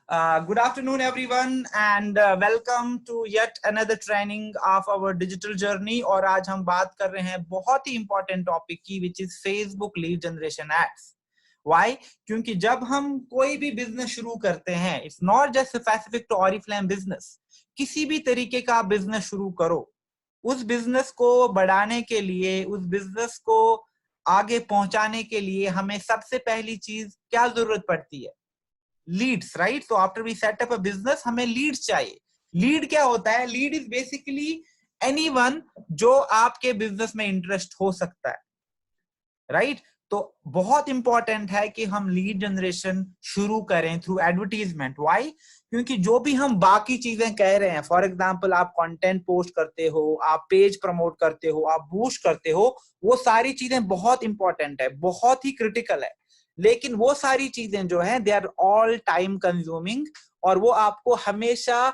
Good afternoon, everyone, and welcome to yet another training of our digital journey. और आज हम बात कर रहे हैं बहुत ही important topic की, which is Facebook lead generation ads. Why? क्योंकि जब हम कोई भी बिजनेस शुरू करते हैं, it's not just specific to Oriflame business. किसी भी तरीके का बिजनेस शुरू करो, उस बिजनेस को बढ़ाने के लिए, उस बिजनेस को आगे पहुंचाने के लिए हमें सबसे पहली चीज क्या जरूरत पड़ती है? Leads, right? तो after we set up a business हमें लीड्स चाहिए. लीड क्या होता है? लीड इज बेसिकली एनीवन जो आपके बिजनेस में इंटरेस्ट हो सकता है, राइट? तो बहुत इंपॉर्टेंट है कि हम लीड जनरेशन शुरू करें थ्रू एडवर्टीजमेंट. व्हाई? क्योंकि जो भी हम बाकी चीजें कह रहे हैं, फॉर एग्जांपल आप कंटेंट पोस्ट करते हो, आप पेज प्रमोट करते हो, आप बूस्ट करते हो, वो सारी चीजें बहुत इंपॉर्टेंट है, बहुत ही क्रिटिकल है. लेकिन वो सारी चीजें जो है they are all time consuming और वो आपको हमेशा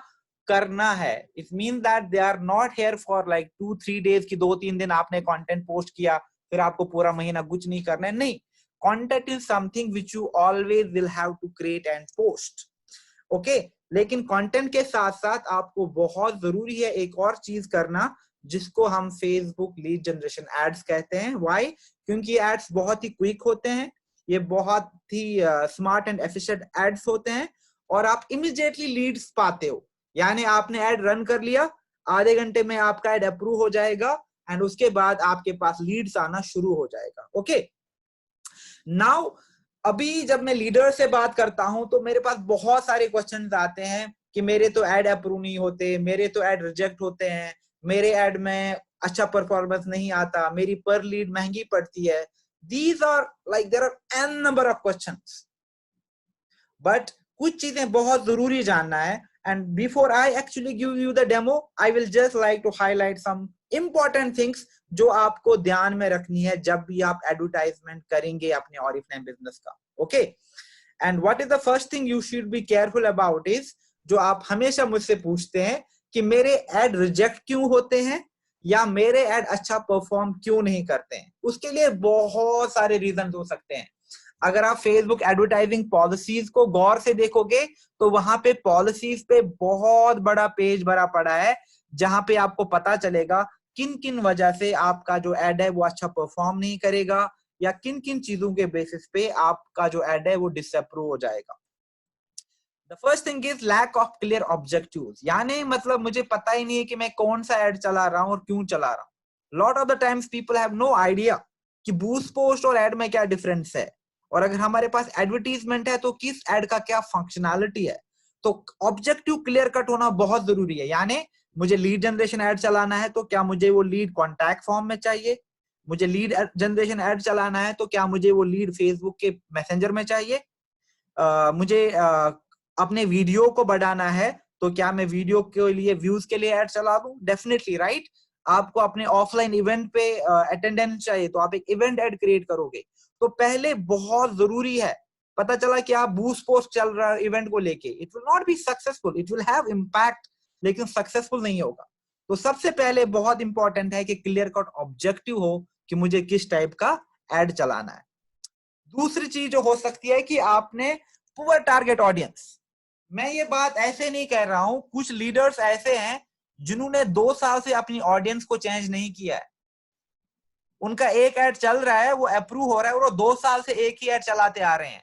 करना है. It mean that they are not here for like 2-3 days की 2-3 दिन आपने कंटेंट पोस्ट किया फिर आपको पूरा महीना कुछ नहीं करना है. नहीं, content is something which you always will have to create and post. Okay, लेकिन कंटेंट के साथ साथ आपको बहुत जरूरी है एक और चीज करना जिसको हम फेसबुक लीड जनरेशन एड्स कहते हैं. व्हाई? क्योंकि एड्स बहुत ही क्विक होते हैं, ये बहुत ही स्मार्ट एंड एफिशिएंट एड्स होते हैं और आप इमीडिएटली लीड्स पाते हो. यानी आपने एड रन कर लिया, आधे घंटे में आपका एड अप्रूव हो जाएगा एंड उसके बाद आपके पास लीड्स आना शुरू हो जाएगा. ओके, नाउ अभी जब मैं लीडर से बात करता हूं तो मेरे पास बहुत सारे क्वेश्चंस आते हैं कि मेरे तो एड अप्रूव नहीं होते, मेरे तो एड रिजेक्ट होते हैं, मेरे एड में अच्छा परफॉर्मेंस नहीं आता, मेरी पर लीड महंगी पड़ती है. These are like there are n number of questions, but कुछ चीजें बहुत जरूरी जानना है. And before I actually give you the demo, I will just like to highlight some important things जो आपको ध्यान में रखनी है जब भी आप एडवर्टाइजमेंट करेंगे अपने Oriflame बिजनेस का. Okay, and what is the first thing you should be careful about is जो आप हमेशा मुझसे पूछते हैं कि मेरे एड रिजेक्ट क्यों होते हैं या मेरे एड अच्छा परफॉर्म क्यों नहीं करते हैं. उसके लिए बहुत सारे रीजन हो सकते हैं. अगर आप फेसबुक एडवर्टाइजिंग पॉलिसीज को गौर से देखोगे तो वहां पे पॉलिसीज पे बहुत बड़ा पेज भरा पड़ा है जहां पे आपको पता चलेगा किन किन वजह से आपका जो एड है वो अच्छा परफॉर्म नहीं करेगा या किन किन चीजों के बेसिस पे आपका जो एड है वो डिसअप्रूव हो जाएगा. The first thing is lack of clear objectives. यानी मतलब मुझे पता ही नहीं है कि मैं कौन सा एड चला रहा हूं और क्यों चला रहा हूं. Lot of the times people have no idea कि बूस्ट पोस्ट और एड में क्या डिफरेंस है और अगर हमारे पास एडवर्टीजमेंट है तो किस एड का क्या फंक्शनैलिटी है. तो ऑब्जेक्टिव क्लियर कट होना बहुत जरूरी है. यानी मुझे लीड जनरेशन एड चलाना है तो क्या मुझे वो लीड कॉन्टैक्ट फॉर्म में चाहिए, मुझे लीड जनरेशन एड चलाना है तो क्या मुझे वो लीड फेसबुक के मैसेंजर में चाहिए, मुझे अपने वीडियो को बढ़ाना है तो क्या मैं वीडियो के लिए व्यूज के लिए ऐड चला दूं? Definitely, right? आपको अपने ऑफलाइन इवेंट पे अटेंडेंस चाहिए तो आप एक इवेंट ऐड क्रिएट करोगे. तो पहले बहुत जरूरी है. पता चला कि आप बूस्ट पोस्ट चल रहा है इवेंट को लेके, it will not be successful, it will have impact लेकिन सक्सेसफुल नहीं होगा. तो सबसे पहले बहुत इंपॉर्टेंट है कि क्लियर कट ऑब्जेक्टिव हो कि मुझे किस टाइप का एड चलाना है. दूसरी चीज जो हो सकती है कि आपने पुअर टारगेट ऑडियंस. मैं ये बात ऐसे नहीं कह रहा हूं, कुछ लीडर्स ऐसे हैं जिन्होंने 2 साल से अपनी ऑडियंस को चेंज नहीं किया है. उनका एक एड चल रहा है, वो अप्रूव हो रहा है और वो 2 साल से एक ही एड चलाते आ रहे हैं.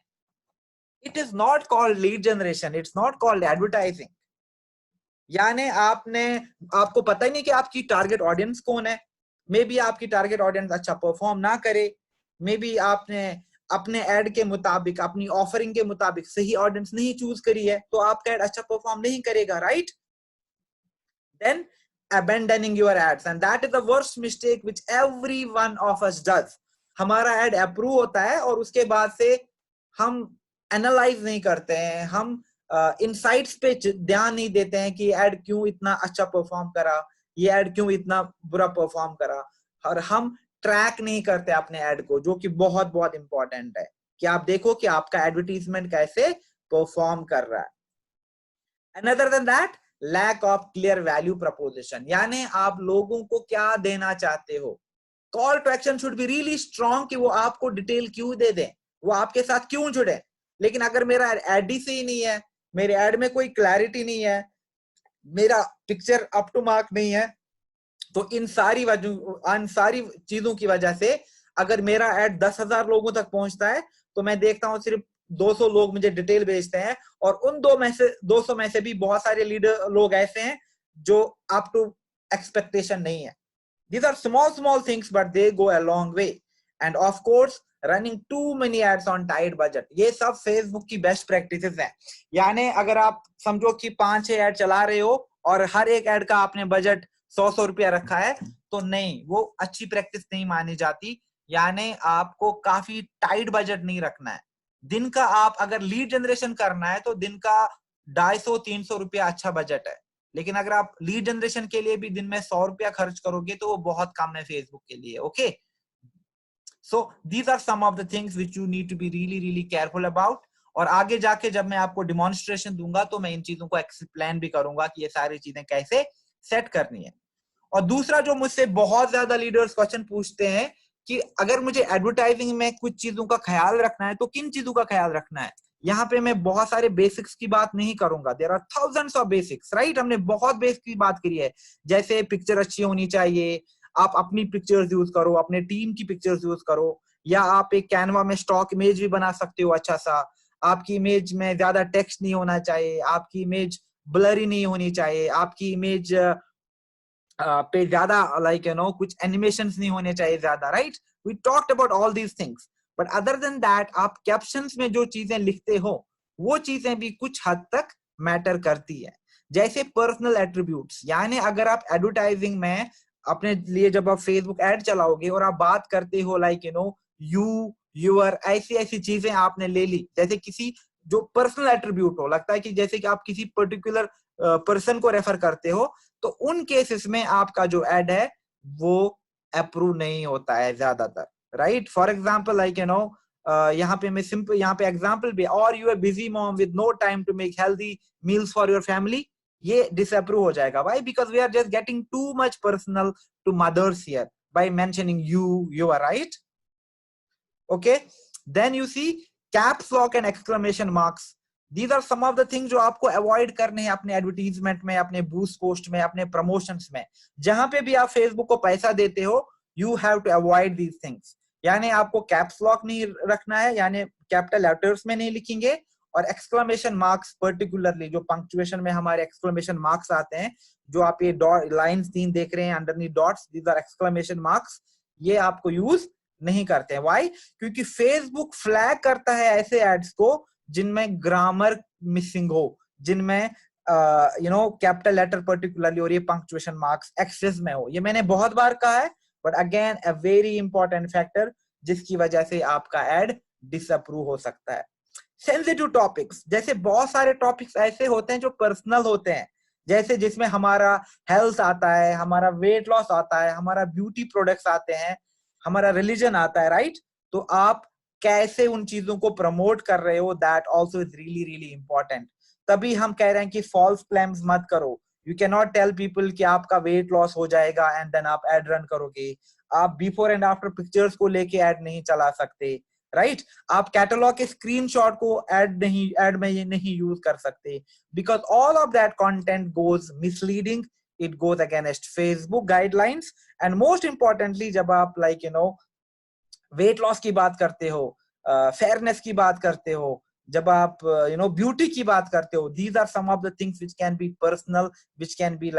It is not called lead generation, it's not called advertising. यानी आपको पता ही नहीं कि आपकी टारगेट ऑडियंस कौन है. मे बी आपकी टारगेट ऑडियंस अच्छा परफॉर्म ना करे, मे बी आपने अपने एड के मुताबिक, अपनी ऑफरिंग के मुताबिक सही ऑडियंस नहीं चूज करी है तो आपका एड अच्छा परफॉर्म नहीं करेगा, right? Then abandoning your ads, and that is the worst mistake which every one of us does. हमारा एड अप्रूव होता है और उसके बाद से हम एनालाइज नहीं करते हैं, हम इनसाइट्स पे ध्यान नहीं देते हैं कि एड क्यों इतना अच्छा परफॉर्म करा, ये एड क्यों इतना बुरा परफॉर्म करा, और हम ट्रैक नहीं करते अपने एड को, जो कि बहुत बहुत इंपॉर्टेंट है कि आप देखो कि आपका एडवर्टीजमेंट कैसे परफॉर्म कर रहा है. Another than that, lack of clear value proposition. यानी आप लोगों को क्या देना चाहते हो. Call to action should be really strong कि वो आपको डिटेल क्यों दे दें, वो आपके साथ क्यों जुड़े. लेकिन अगर मेरा एड ही सही नहीं है, मेरे एड में कोई क्लैरिटी नहीं है, मेरा पिक्चर अप टू मार्क नहीं है, तो इन सारी चीजों की वजह से अगर मेरा एड 10,000 लोगों तक पहुंचता है तो मैं देखता हूं सिर्फ 200 लोग मुझे डिटेल भेजते हैं, और उन 200 में से भी बहुत सारे लीडर लोग ऐसे हैं जो अप टू एक्सपेक्टेशन नहीं है. These are small things, but they go a long way. And of course, running too many ads on tight budget. ये सब Facebook की बेस्ट प्रैक्टिसेस है. यानी अगर आप समझो कि 5-6 एड चला रहे हो और हर एक एड का आपने बजट 100 रुपया रखा है, तो नहीं, वो अच्छी प्रैक्टिस नहीं मानी जाती. यानी आपको काफी टाइट बजट नहीं रखना है. दिन का आप अगर लीड जनरेशन करना है तो दिन का 250-300 रुपया अच्छा बजट है. लेकिन अगर आप लीड जनरेशन के लिए भी दिन में 100 रुपया खर्च करोगे तो वो बहुत कम है फेसबुक के लिए. Okay, so these are some of the things which you need to be really really careful about. और आगे जाके जब मैं आपको डिमॉन्स्ट्रेशन दूंगा तो मैं इन चीजों को एक्सप्लेन भी करूंगा कि ये सारी चीजें कैसे सेट करनी है. और दूसरा जो मुझसे बहुत ज्यादा लीडर्स क्वेश्चन पूछते हैं कि अगर मुझे एडवर्टाइजिंग में कुछ चीजों का ख्याल रखना है तो किन चीजों का ख्याल रखना है. यहाँ पे मैं बहुत सारे बेसिक्स की बात नहीं करूंगा. There are thousands of basics, right. हमने बहुत बेसिक की बात करी है, जैसे पिक्चर अच्छी होनी चाहिए, आप अपनी पिक्चर्स यूज करो, अपने टीम की पिक्चर्स यूज करो, या आप एक कैनवा में स्टॉक इमेज भी बना सकते हो अच्छा सा. आपकी इमेज में ज्यादा टेक्स्ट नहीं होना चाहिए, आपकी इमेज ब्लरी नहीं होनी चाहिए, आपकी इमेज पे ज्यादा कुछ एनिमेशंस नहीं होने चाहिए ज्यादा, right. We talked about all these things. But other than that, आप कैप्शंस में जो चीजें लिखते हो वो चीजें भी कुछ हद तक मैटर करती है. जैसे पर्सनल एट्रीब्यूट्स, यानी अगर आप एडवर्टाइजिंग में अपने लिए जब आप फेसबुक एड चलाओगे और आप बात करते हो यू, यूर, ऐसी ऐसी चीजें आपने ले ली, जैसे किसी जो पर्सनल एट्रीब्यूट हो, लगता है कि जैसे कि आप किसी पर्टिकुलर पर्सन को रेफर करते हो, तो उन केसेस में आपका जो एड है वो अप्रूव नहीं होता है ज्यादातर, राइट. फॉर एग्जाम्पल यहाँ पे मैं सिंपल यहाँ पे एग्जाम्पल भी, और you are busy mom with no time to make healthy meals for your family, ये डिसअप्रूव हो जाएगा. Why? Because we are just getting too much personal to mothers here by mentioning you are right. Okay, then you see caps lock and exclamation marks. These are some of the things जो आपको avoid करने हैं अपने advertisement में, अपने boost post में, अपने promotions में. जहां पे भी आप फेसबुक को पैसा देते हो, you have to avoid these things. यानी आपको कैप्स लॉक नहीं रखना है, यानी कैपिटल लेटर्स में नहीं लिखेंगे, और एक्सक्लेमेशन मार्क्स पर्टिकुलरली जो पंक्चुएशन में हमारे एक्सक्लेमेशन मार्क्स आते हैं, जो आप ये लाइंस 3 देख रहे हैं underneath dots, these are exclamation marks, ये आपको यूज नहीं करते हैं. व्हाई? क्योंकि फेसबुक फ्लैग करता है ऐसे एड्स को जिनमें ग्रामर मिसिंग हो, जिनमें कैपिटल लेटर पर्टिकुलरली और ये पंक्चुएशन मार्क्स एक्सेस में हो. ये मैंने बहुत बार कहा है, but again a very important factor जिसकी वजह से आपका एड डिसअप्रूव हो सकता है. सेंसिटिव टॉपिक्स, जैसे बहुत सारे टॉपिक्स ऐसे होते हैं जो पर्सनल होते हैं, जैसे जिसमें हमारा हेल्थ आता है, हमारा वेट लॉस आता है, हमारा ब्यूटी प्रोडक्ट्स आते हैं, हमारा रिलीजन आता है, राइट. तो आप कैसे उन चीजों को प्रमोट कर रहे हो, that also is really really important. तभी हम कह रहे हैं कि फॉल्स क्लेम्स मत करो. You can not tell people कि आपका वेट लॉस हो जाएगा एंड देन आप एड रन करोगे. आप बिफोर एंड आफ्टर पिक्चर्स को लेके एड नहीं चला सकते, राइट. आप कैटलॉग के स्क्रीनशॉट को एड में ये नहीं यूज कर सकते, because all of that content goes misleading, it goes against Facebook guidelines. And most importantly, जब आप वेट लॉस की बात करते हो, फेयरनेस की बात करते हो, जब आप ब्यूटी की बात करते हो, these are some of the things which can be personal, which can be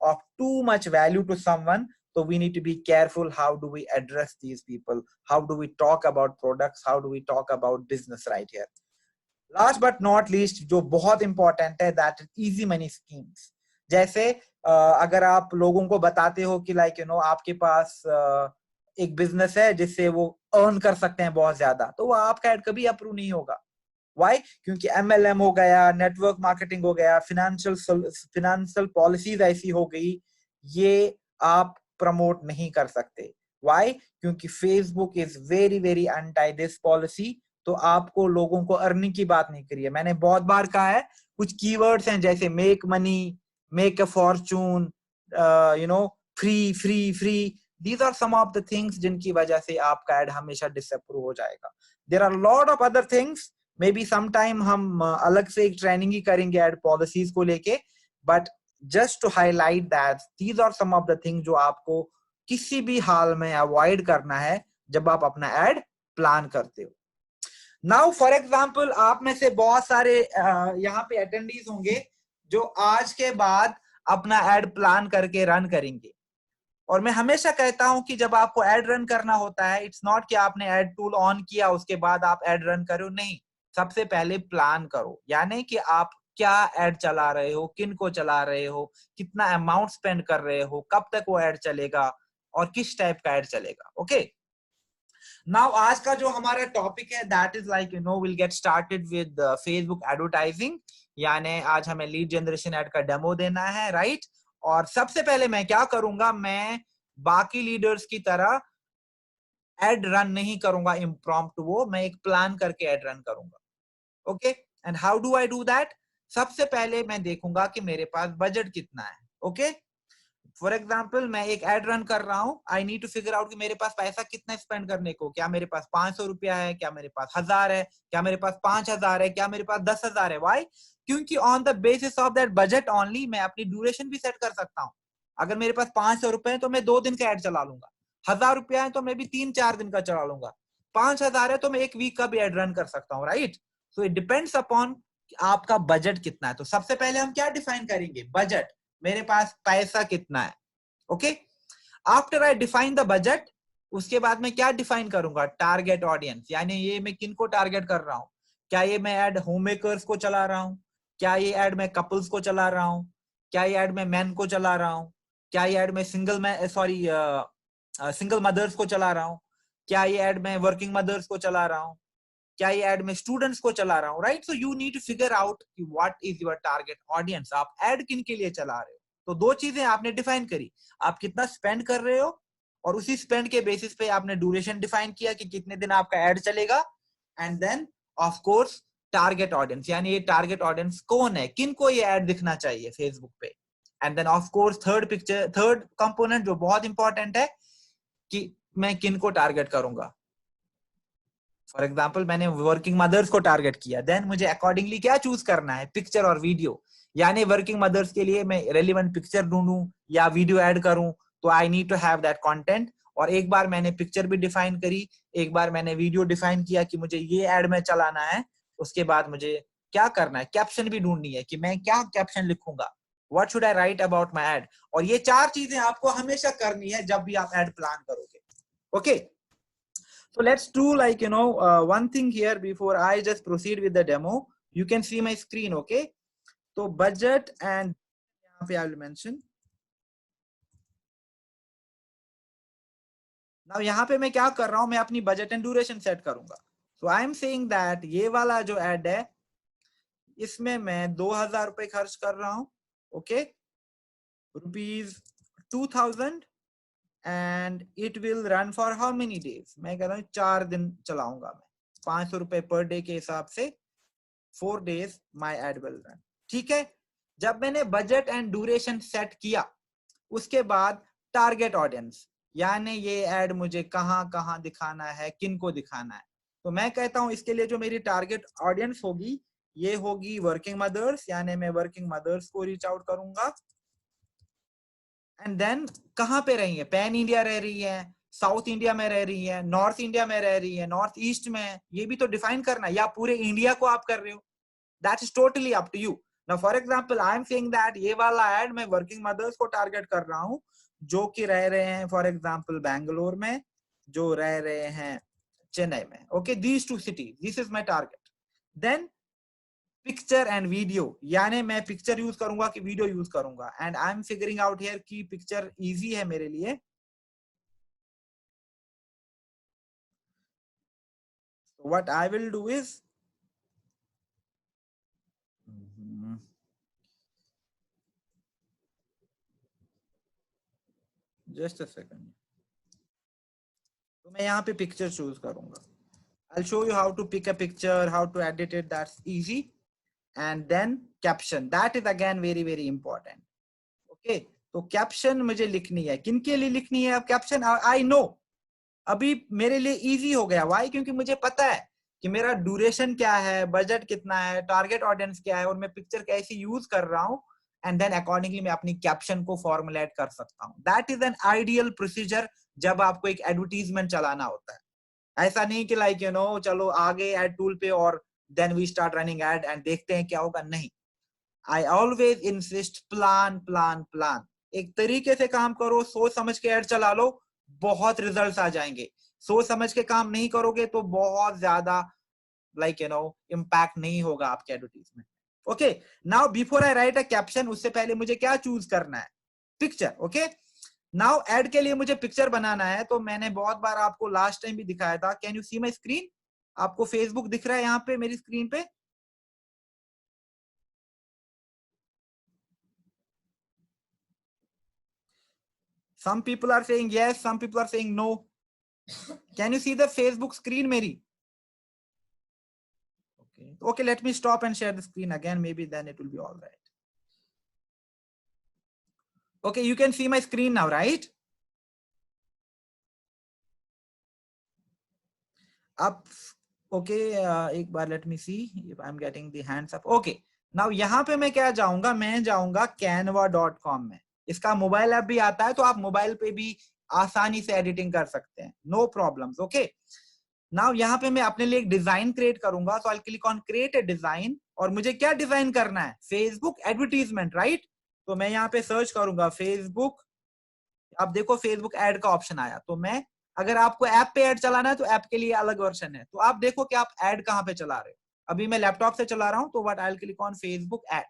of too much value to someone. So we need to be careful. How do we address these people? How do we talk about products? How do we talk about business right here? Last but not least, जो बहुत important है, that is easy money schemes. जैसे अगर आप लोगों को बताते हो कि आपके पास एक बिजनेस है जिससे वो अर्न कर सकते हैं बहुत ज्यादा, तो वो आपका एड कभी अप्रूव नहीं होगा. व्हाई? क्योंकि MLM हो गया, नेटवर्क मार्केटिंग हो गया, फिनेंशियल पॉलिसीज ऐसी हो गई, ये आप प्रमोट नहीं कर सकते. व्हाई? क्योंकि Facebook is very very anti this policy. तो आपको लोगों को अर्निंग की बात नहीं करी है. मैंने बहुत बार कहा है, कुछ कीवर्ड्स हैं जैसे make money, make a Fortune, free free free. These are some of the things जिनकी वजह से आपका एड हमेशा डिसअप्रूव हो जाएगा. There are a lot of other things maybe some time हम अलग से एक ट्रेनिंग ही करेंगे एड पॉलिसीज को लेके, but just to highlight that these are some of the thing जो आपको किसी भी हाल में अवॉइड करना है जब आप अपना एड प्लान करते हो। नाउ फॉर एग्जाम्पल, आप में से बहुत सारे यहाँ पे अटेंडीज होंगे जो आज के बाद अपना एड प्लान करके रन करेंगे। और मैं हमेशा कहता हूं कि जब आपको एड रन करना होता है, इट्स नॉट कि आपने एड टूल ऑन किया उसके बाद आप एड रन करो, नहीं, सबसे पहले प्लान करो, यानी कि आप क्या एड चला रहे हो, किन को चला रहे हो, कितना अमाउंट स्पेंड कर रहे हो, कब तक वो एड चलेगा और किस टाइप का एड चलेगा। ओके, नाउ आज का जो हमारा टॉपिक है that is like will get started with Facebook advertising, यानी आज हमें लीड जनरेशन एड का डेमो देना है, राइट। और सबसे पहले मैं क्या करूंगा, मैं बाकी लीडर्स की तरह एड रन नहीं करूंगा इम्प्रॉम्प्ट, वो मैं एक प्लान करके एड रन करूंगा। Okay, and how do I do that? सबसे पहले मैं देखूंगा कि मेरे पास बजट कितना है। ओके, फॉर एग्जाम्पल मैं एक एड रन कर रहा हूं, I need to figure out कि मेरे पास पैसा कितना स्पेंड करने को, क्या मेरे पास 500 रुपया है, क्या मेरे पास 1000 है, क्या मेरे पास 5000 है, क्या मेरे पास 10,000 है। वाई? क्योंकि on the basis of that budget only मैं अपनी ड्यूरेशन भी सेट कर सकता हूँ। अगर मेरे पास 500 रुपए है तो मैं 2 दिन का एड चला लूंगा, 1000 रुपया है तो मैं भी 3-4 दिन का चला लूंगा, 5000 है तो मैं 1 वीक का भी एड रन कर सकता हूँ, right. So it depends upon आपका बजट कितना है। तो सबसे पहले हम क्या डिफाइन करेंगे? बजट, मेरे पास पैसा कितना है। Okay, after I define the budget, उसके बाद मैं क्या डिफाइन करूंगा? टारगेट ऑडियंस, यानी ये मैं किन को टारगेट कर रहा हूं। क्या ये मैं एड होम मेकर्स को चला रहा हूं, क्या ये एड मैं कपल्स को चला रहा हूं, क्या ये एड मैं मैन को चला रहा हूं, क्या ये एड मैं सिंगल मदर्स को चला रहा हूं, क्या ये एड मैं वर्किंग मदर्स को चला रहा हूं, क्या ये एड में स्टूडेंट्स को चला रहा हूं, right. So you need to figure out कि what is your target audience, आप एड किन के लिए चला रहे हो। तो 2 चीजें आपने डिफाइन करी, आप कितना स्पेंड कर रहे हो और उसी स्पेंड के बेसिस पे आपने ड्यूरेशन डिफाइन किया कि कितने दिन आपका एड चलेगा, and then of course target audience, यानी ये टारगेट ऑडियंस कौन है, किन को ये एड दिखना चाहिए फेसबुक पे। And then of course third component जो बहुत इंपॉर्टेंट है कि मैं किन को टारगेट करूंगा। फॉर एग्जाम्पल मैंने वर्किंग मदर्स को टारगेट किया, देन मुझे अकॉर्डिंगली क्या चूज करना है, पिक्चर और वीडियो। यानी वर्किंग मदर्स के लिए मैं रेलिवेंट पिक्चर ढूंढूं या वीडियो ऐड करूं, तो I need to have that content. और एक बार मैंने पिक्चर भी डिफाइन करी, एक बार मैंने वीडियो डिफाइन किया कि मुझे ये एड में चलाना है, उसके बाद मुझे क्या करना है, कैप्शन भी ढूंढनी है कि मैं क्या कैप्शन लिखूंगा, what should I write about my ad. और ये 4 चीजें आपको हमेशा करनी है जब भी आप एड प्लान करोगे। Okay, so let's do like one thing here before I just proceed with the demo. You can see my screen, okay? So budget and यहाँ पे I will mention. Now यहाँ पे मैं क्या कर रहा हूँ, मैं अपनी बजट एंड ड्यूरेशन सेट करूंगा। So I am saying that ये वाला जो एड है इसमें मैं 2000 रुपए खर्च कर रहा हूँ, okay, ₹2000 and it will run for how many days. मैं कह रहा हूँ 4 दिन चलाऊंगा मैं, 500 रुपए पर डे के हिसाब से 4 days my ad will run. ठीक है, जब मैंने बजट एंड ड्यूरेशन सेट किया उसके बाद टारगेट ऑडियंस, यानी ये एड मुझे कहाँ कहाँ दिखाना है, किन को दिखाना है। तो मैं कहता हूं इसके लिए जो मेरी टारगेट ऑडियंस होगी ये होगी वर्किंग मदर्स, यानी मैं वर्किंग मदर्स को रीच आउट करूंगा। एंड देन कहाँ पे रही है, पैन इंडिया रह रही है, साउथ इंडिया में रह रही है, नॉर्थ इंडिया में रह रही है, नॉर्थ ईस्ट में, ये भी तो डिफाइन करना है, या पूरे इंडिया को आप कर रहे हो, that is totally up to you. Now for example I am saying that ये वाला एड मैं वर्किंग मदर्स को टारगेट कर रहा हूँ जो कि रह रहे हैं फॉर एग्जांपल बैंगलोर में, जो रह रहे हैं चेन्नई में। Okay, these 2 cities, this is my target. Then picture and video, यानी मैं पिक्चर यूज करूंगा कि वीडियो यूज करूंगा, and I am figuring out here कि पिक्चर इजी है मेरे लिए। What I will do is just a second, तो मैं यहाँ पे पिक्चर चूज करूंगा। I'll show you how to pick a picture, how to edit it, that's easy. And then caption, that is again very very important. Okay, तो caption मुझे लिखनी है, किन के लिए लिखनी है अब caption? I know अभी मेरे लिए easy हो गया। Why? क्योंकि मुझे पता है कि मेरा ड्यूरेशन क्या है, बजट कितना है, टारगेट ऑडियंस क्या है और मैं पिक्चर कैसे यूज कर रहा हूँ, एंड देन अकॉर्डिंगली मैं अपनी कैप्शन को फॉर्मुलेट कर सकता हूँ. That is an ideal procedure जब आपको एक एडवर्टीजमेंट चलाना होता है. ऐसा नहीं कि लाइक चलो आगे एड टूल पे और then we start running ad and देखते हैं क्या होगा. नहीं, I always insist plan plan plan. एक तरीके से काम करो, सोच समझ के ऐड चला लो, बहुत रिजल्ट्स आ जाएंगे. सोच समझ के काम नहीं करोगे तो बहुत ज्यादा इम्पैक्ट नहीं होगा आपके advertisement. Okay, now before I right a caption, उससे पहले मुझे क्या चूज करना है? पिक्चर. ओके, नाउ एड के लिए मुझे पिक्चर बनाना है. तो मैंने बहुत बार आपको लास्ट टाइम भी दिखाया था. Can you see my screen? आपको फेसबुक दिख रहा है यहाँ पे मेरी स्क्रीन पे? Some people are saying yes, some people are saying no. Can you see the Facebook screen, Mary? Okay. Okay, let me stop and share the screen again. Maybe then it will be all right. Okay, you can see my screen now, right? Up. Okay, एक बार let me see if I'm getting the hands up. Okay. Now यहाँ पे मैं क्या जाऊंगा? मैं जाऊंगा canva.com में. इसका मोबाइल ऐप भी आता है, तो आप मोबाइल पे भी आसानी से एडिटिंग कर सकते हैं. No problems. ओके, नाउ यहाँ पे मैं अपने लिए एक डिजाइन क्रिएट करूंगा. तो आई click on create a design. और मुझे क्या डिजाइन करना है? Facebook advertisement, right? तो मैं यहाँ पे सर्च करूंगा फेसबुक. अब देखो फेसबुक ऐड का ऑप्शन आया. तो मैं, अगर आपको ऐप पे ऐड चलाना है तो ऐप के लिए अलग वर्जन है. तो आप देखो कि आप ऐड कहाँ पे चला रहे हो. अभी मैं लैपटॉप से चला रहा हूँ, तो what I click on Facebook ad.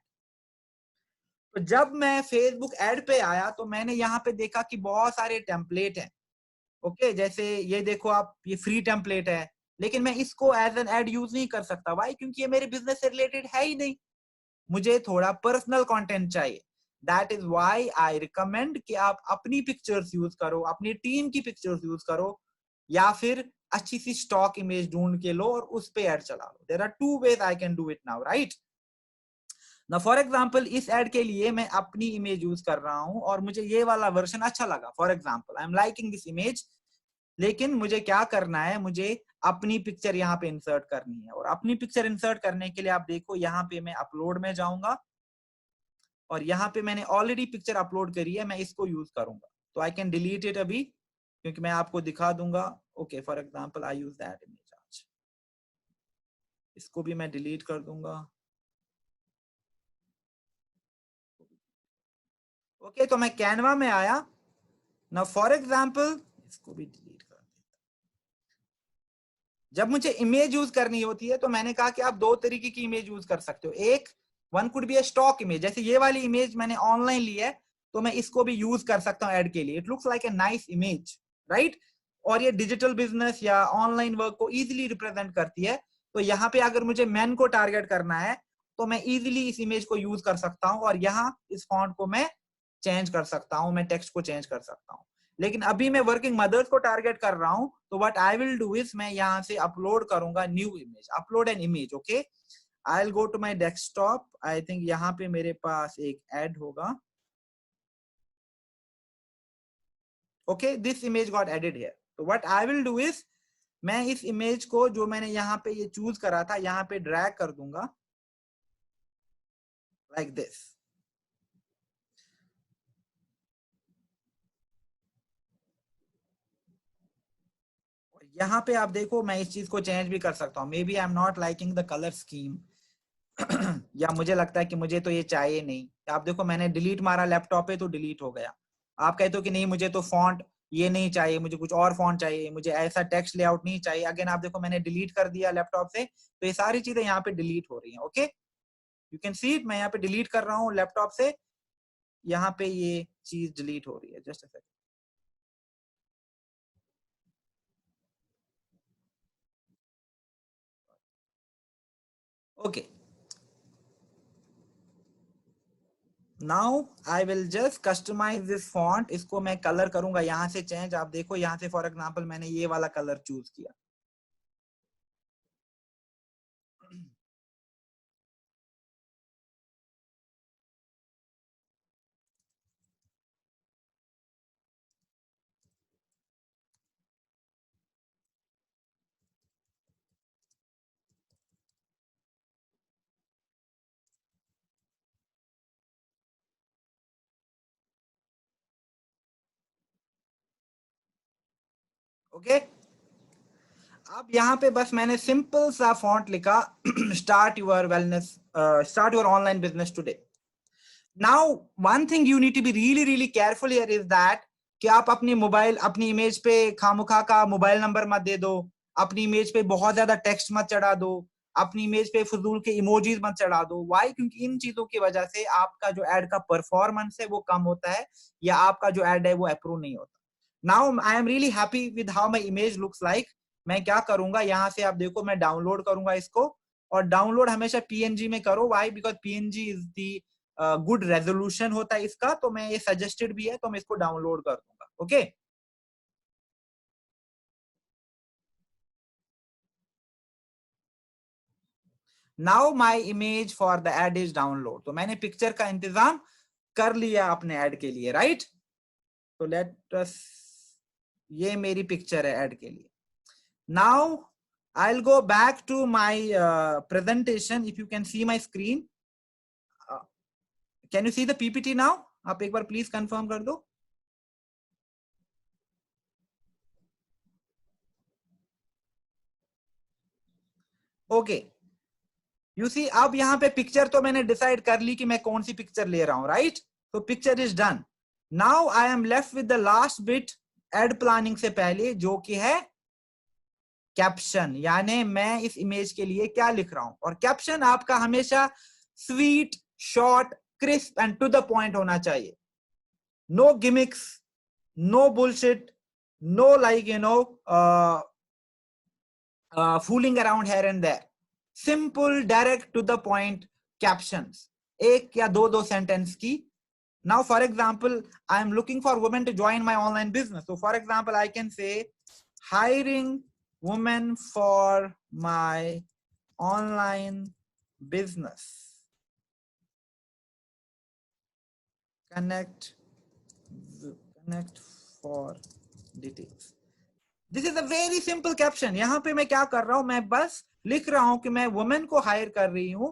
तो जब मैं फेसबुक ऐड पे आया तो मैंने यहाँ पे देखा कि बहुत सारे टेम्पलेट हैं. ओके, जैसे ये देखो आप, ये फ्री टेम्पलेट है, लेकिन मैं इसको एज एन एड यूज नहीं कर सकता. वाई? क्योंकि ये मेरे बिजनेस से रिलेटेड है ही नहीं. मुझे थोड़ा पर्सनल कंटेंट चाहिए. That is why I recommend कि आप अपनी पिक्चर्स यूज करो, अपनी टीम की पिक्चर्स यूज करो, या फिर अच्छी सी स्टॉक इमेज ढूंढ के लो और उस पे ऐड चला लो. There are two ways I can do it now, right? ना फॉर एग्जाम्पल इस एड के लिए मैं अपनी इमेज यूज कर रहा हूं और मुझे ये वाला वर्जन अच्छा लगा. For example I am liking this image. लेकिन मुझे क्या करना है? मुझे अपनी पिक्चर यहाँ पे इंसर्ट करनी है. और अपनी पिक्चर इंसर्ट करने के लिए आप देखो यहाँ पे मैं अपलोड में जाऊंगा और यहाँ पे मैंने ऑलरेडी पिक्चर अपलोड करी है, मैं इसको यूज करूंगा. तो आई कैन डिलीट इट अभी, क्योंकि मैं आपको दिखा दूंगा. Okay, for example I use that image आज. इसको भी मैं डिलीट कर दूंगा. ओके, तो मैं कैनवा में आया. ना फॉर एग्जाम्पल इसको भी डिलीट कर. जब मुझे इमेज यूज करनी होती है तो मैंने कहा कि आप दो तरीके की इमेज यूज कर सकते हो. एक, one could be a stock image. जैसे ये वाली इमेज मैंने ऑनलाइन ली है, तो मैं इसको भी यूज कर सकता हूँ एड के लिए. It looks like a nice image, right? और ये डिजिटल बिजनेस या ऑनलाइन वर्क को इजिली रिप्रेजेंट करती है. तो यहाँ पे अगर मुझे मैन को टारगेट करना है तो मैं इजिली इस इमेज को यूज कर सकता हूँ. और यहाँ इस फॉन्ट को मैं चेंज कर सकता हूँ, मैं टेक्स्ट को चेंज कर सकता हूँ. लेकिन अभी मैं वर्किंग मदर्स को टारगेट कर रहा हूं, तो what I will do is मैं यहां से अपलोड करूंगा new image, upload an image. Okay, I will go to my desktop. I think यहाँ पे मेरे पास एक ऐड होगा. Okay, this image got added here. तो what I will do is मैं इस इमेज को, जो मैंने यहाँ पे ये चूज करा था, यहाँ पे ड्रैग कर दूंगा लाइक दिस. यहाँ पे आप देखो मैं इस चीज को चेंज भी कर सकता हूँ. Maybe I am not liking the colour scheme. या मुझे लगता है कि मुझे तो ये चाहिए नहीं. आप देखो मैंने डिलीट मारा लैपटॉप पे तो डिलीट हो गया. आप कहते हो कि नहीं मुझे तो फॉन्ट ये नहीं चाहिए, मुझे कुछ और फॉन्ट चाहिए, मुझे ऐसा टेक्स्ट लेआउट नहीं चाहिए. अगेन आप देखो मैंने डिलीट कर दिया लैपटॉप से, तो ये सारी चीजें यहाँ पे डिलीट हो रही हैं. Okay, you can see it. मैं यहाँ पे डिलीट कर रहा हूँ लैपटॉप से, यहाँ पे ये चीज डिलीट हो रही है. Just a second. Okay, now I will just customise this font. इसको मैं कलर करूंगा यहाँ से चेंज. आप देखो यहाँ से फॉर एग्जांपल मैंने ये वाला कलर चूज किया. ओके। अब यहाँ पे बस मैंने सिंपल सा फॉन्ट लिखा, start your wellness, start your online business today. Now one thing you need to be really really careful here is that कि आप अपनी मोबाइल, अपनी इमेज पे खामुखा का मोबाइल नंबर मत दे दो, अपनी इमेज पे बहुत ज्यादा टेक्स्ट मत चढ़ा दो, अपनी इमेज पे फजूल के इमोजीज मत चढ़ा दो। व्हाई? क्योंकि इन चीजों की वजह से आपका जो एड का परफॉर्मेंस है वो कम होता है, या आपका जो एड है वो अप्रूव नहीं होता। Now I am really happy with how my image looks like. मैं क्या करूंगा, यहाँ से आप देखो, मैं डाउनलोड करूंगा इसको, और डाउनलोड हमेशा पीएनजी में करो। Why? Because PNG is the good resolution होता है इसका, तो मैं, ये सजेस्टेड भी है, तो मैं इसको डाउनलोड कर दूंगा। Okay, now my image for the ad is download. तो मैंने पिक्चर का इंतजाम कर लिया अपने एड के लिए, राइट? तो लेट अस, ये मेरी पिक्चर है एड के लिए। Now I'll go back to my presentation. If you can see my screen, uh, can you see the PPT now? आप एक बार प्लीज कंफर्म कर दो। ओके, यू सी, अब यहाँ पे पिक्चर तो मैंने डिसाइड कर ली कि मैं कौन सी पिक्चर ले रहा हूं, राइट? तो picture is done. Now I am left with the last bit ad planning से पहले, जो कि है कैप्शन, यानी मैं इस इमेज के लिए क्या लिख रहा हूं। और कैप्शन आपका हमेशा sweet, short, crisp and to the point होना चाहिए। No gimmicks, no bullshit, no like fooling around here and there. Simple, direct to the point captions, एक या दो sentence की। Now for example, I am looking for women to join my online business. So for example, I can say hiring women for my online business. Connect for details. This is a very simple caption. यहां पे मैं क्या कर रहा हूं, मैं बस लिख रहा हूं कि मैं वुमेन को हायर कर रही हूं,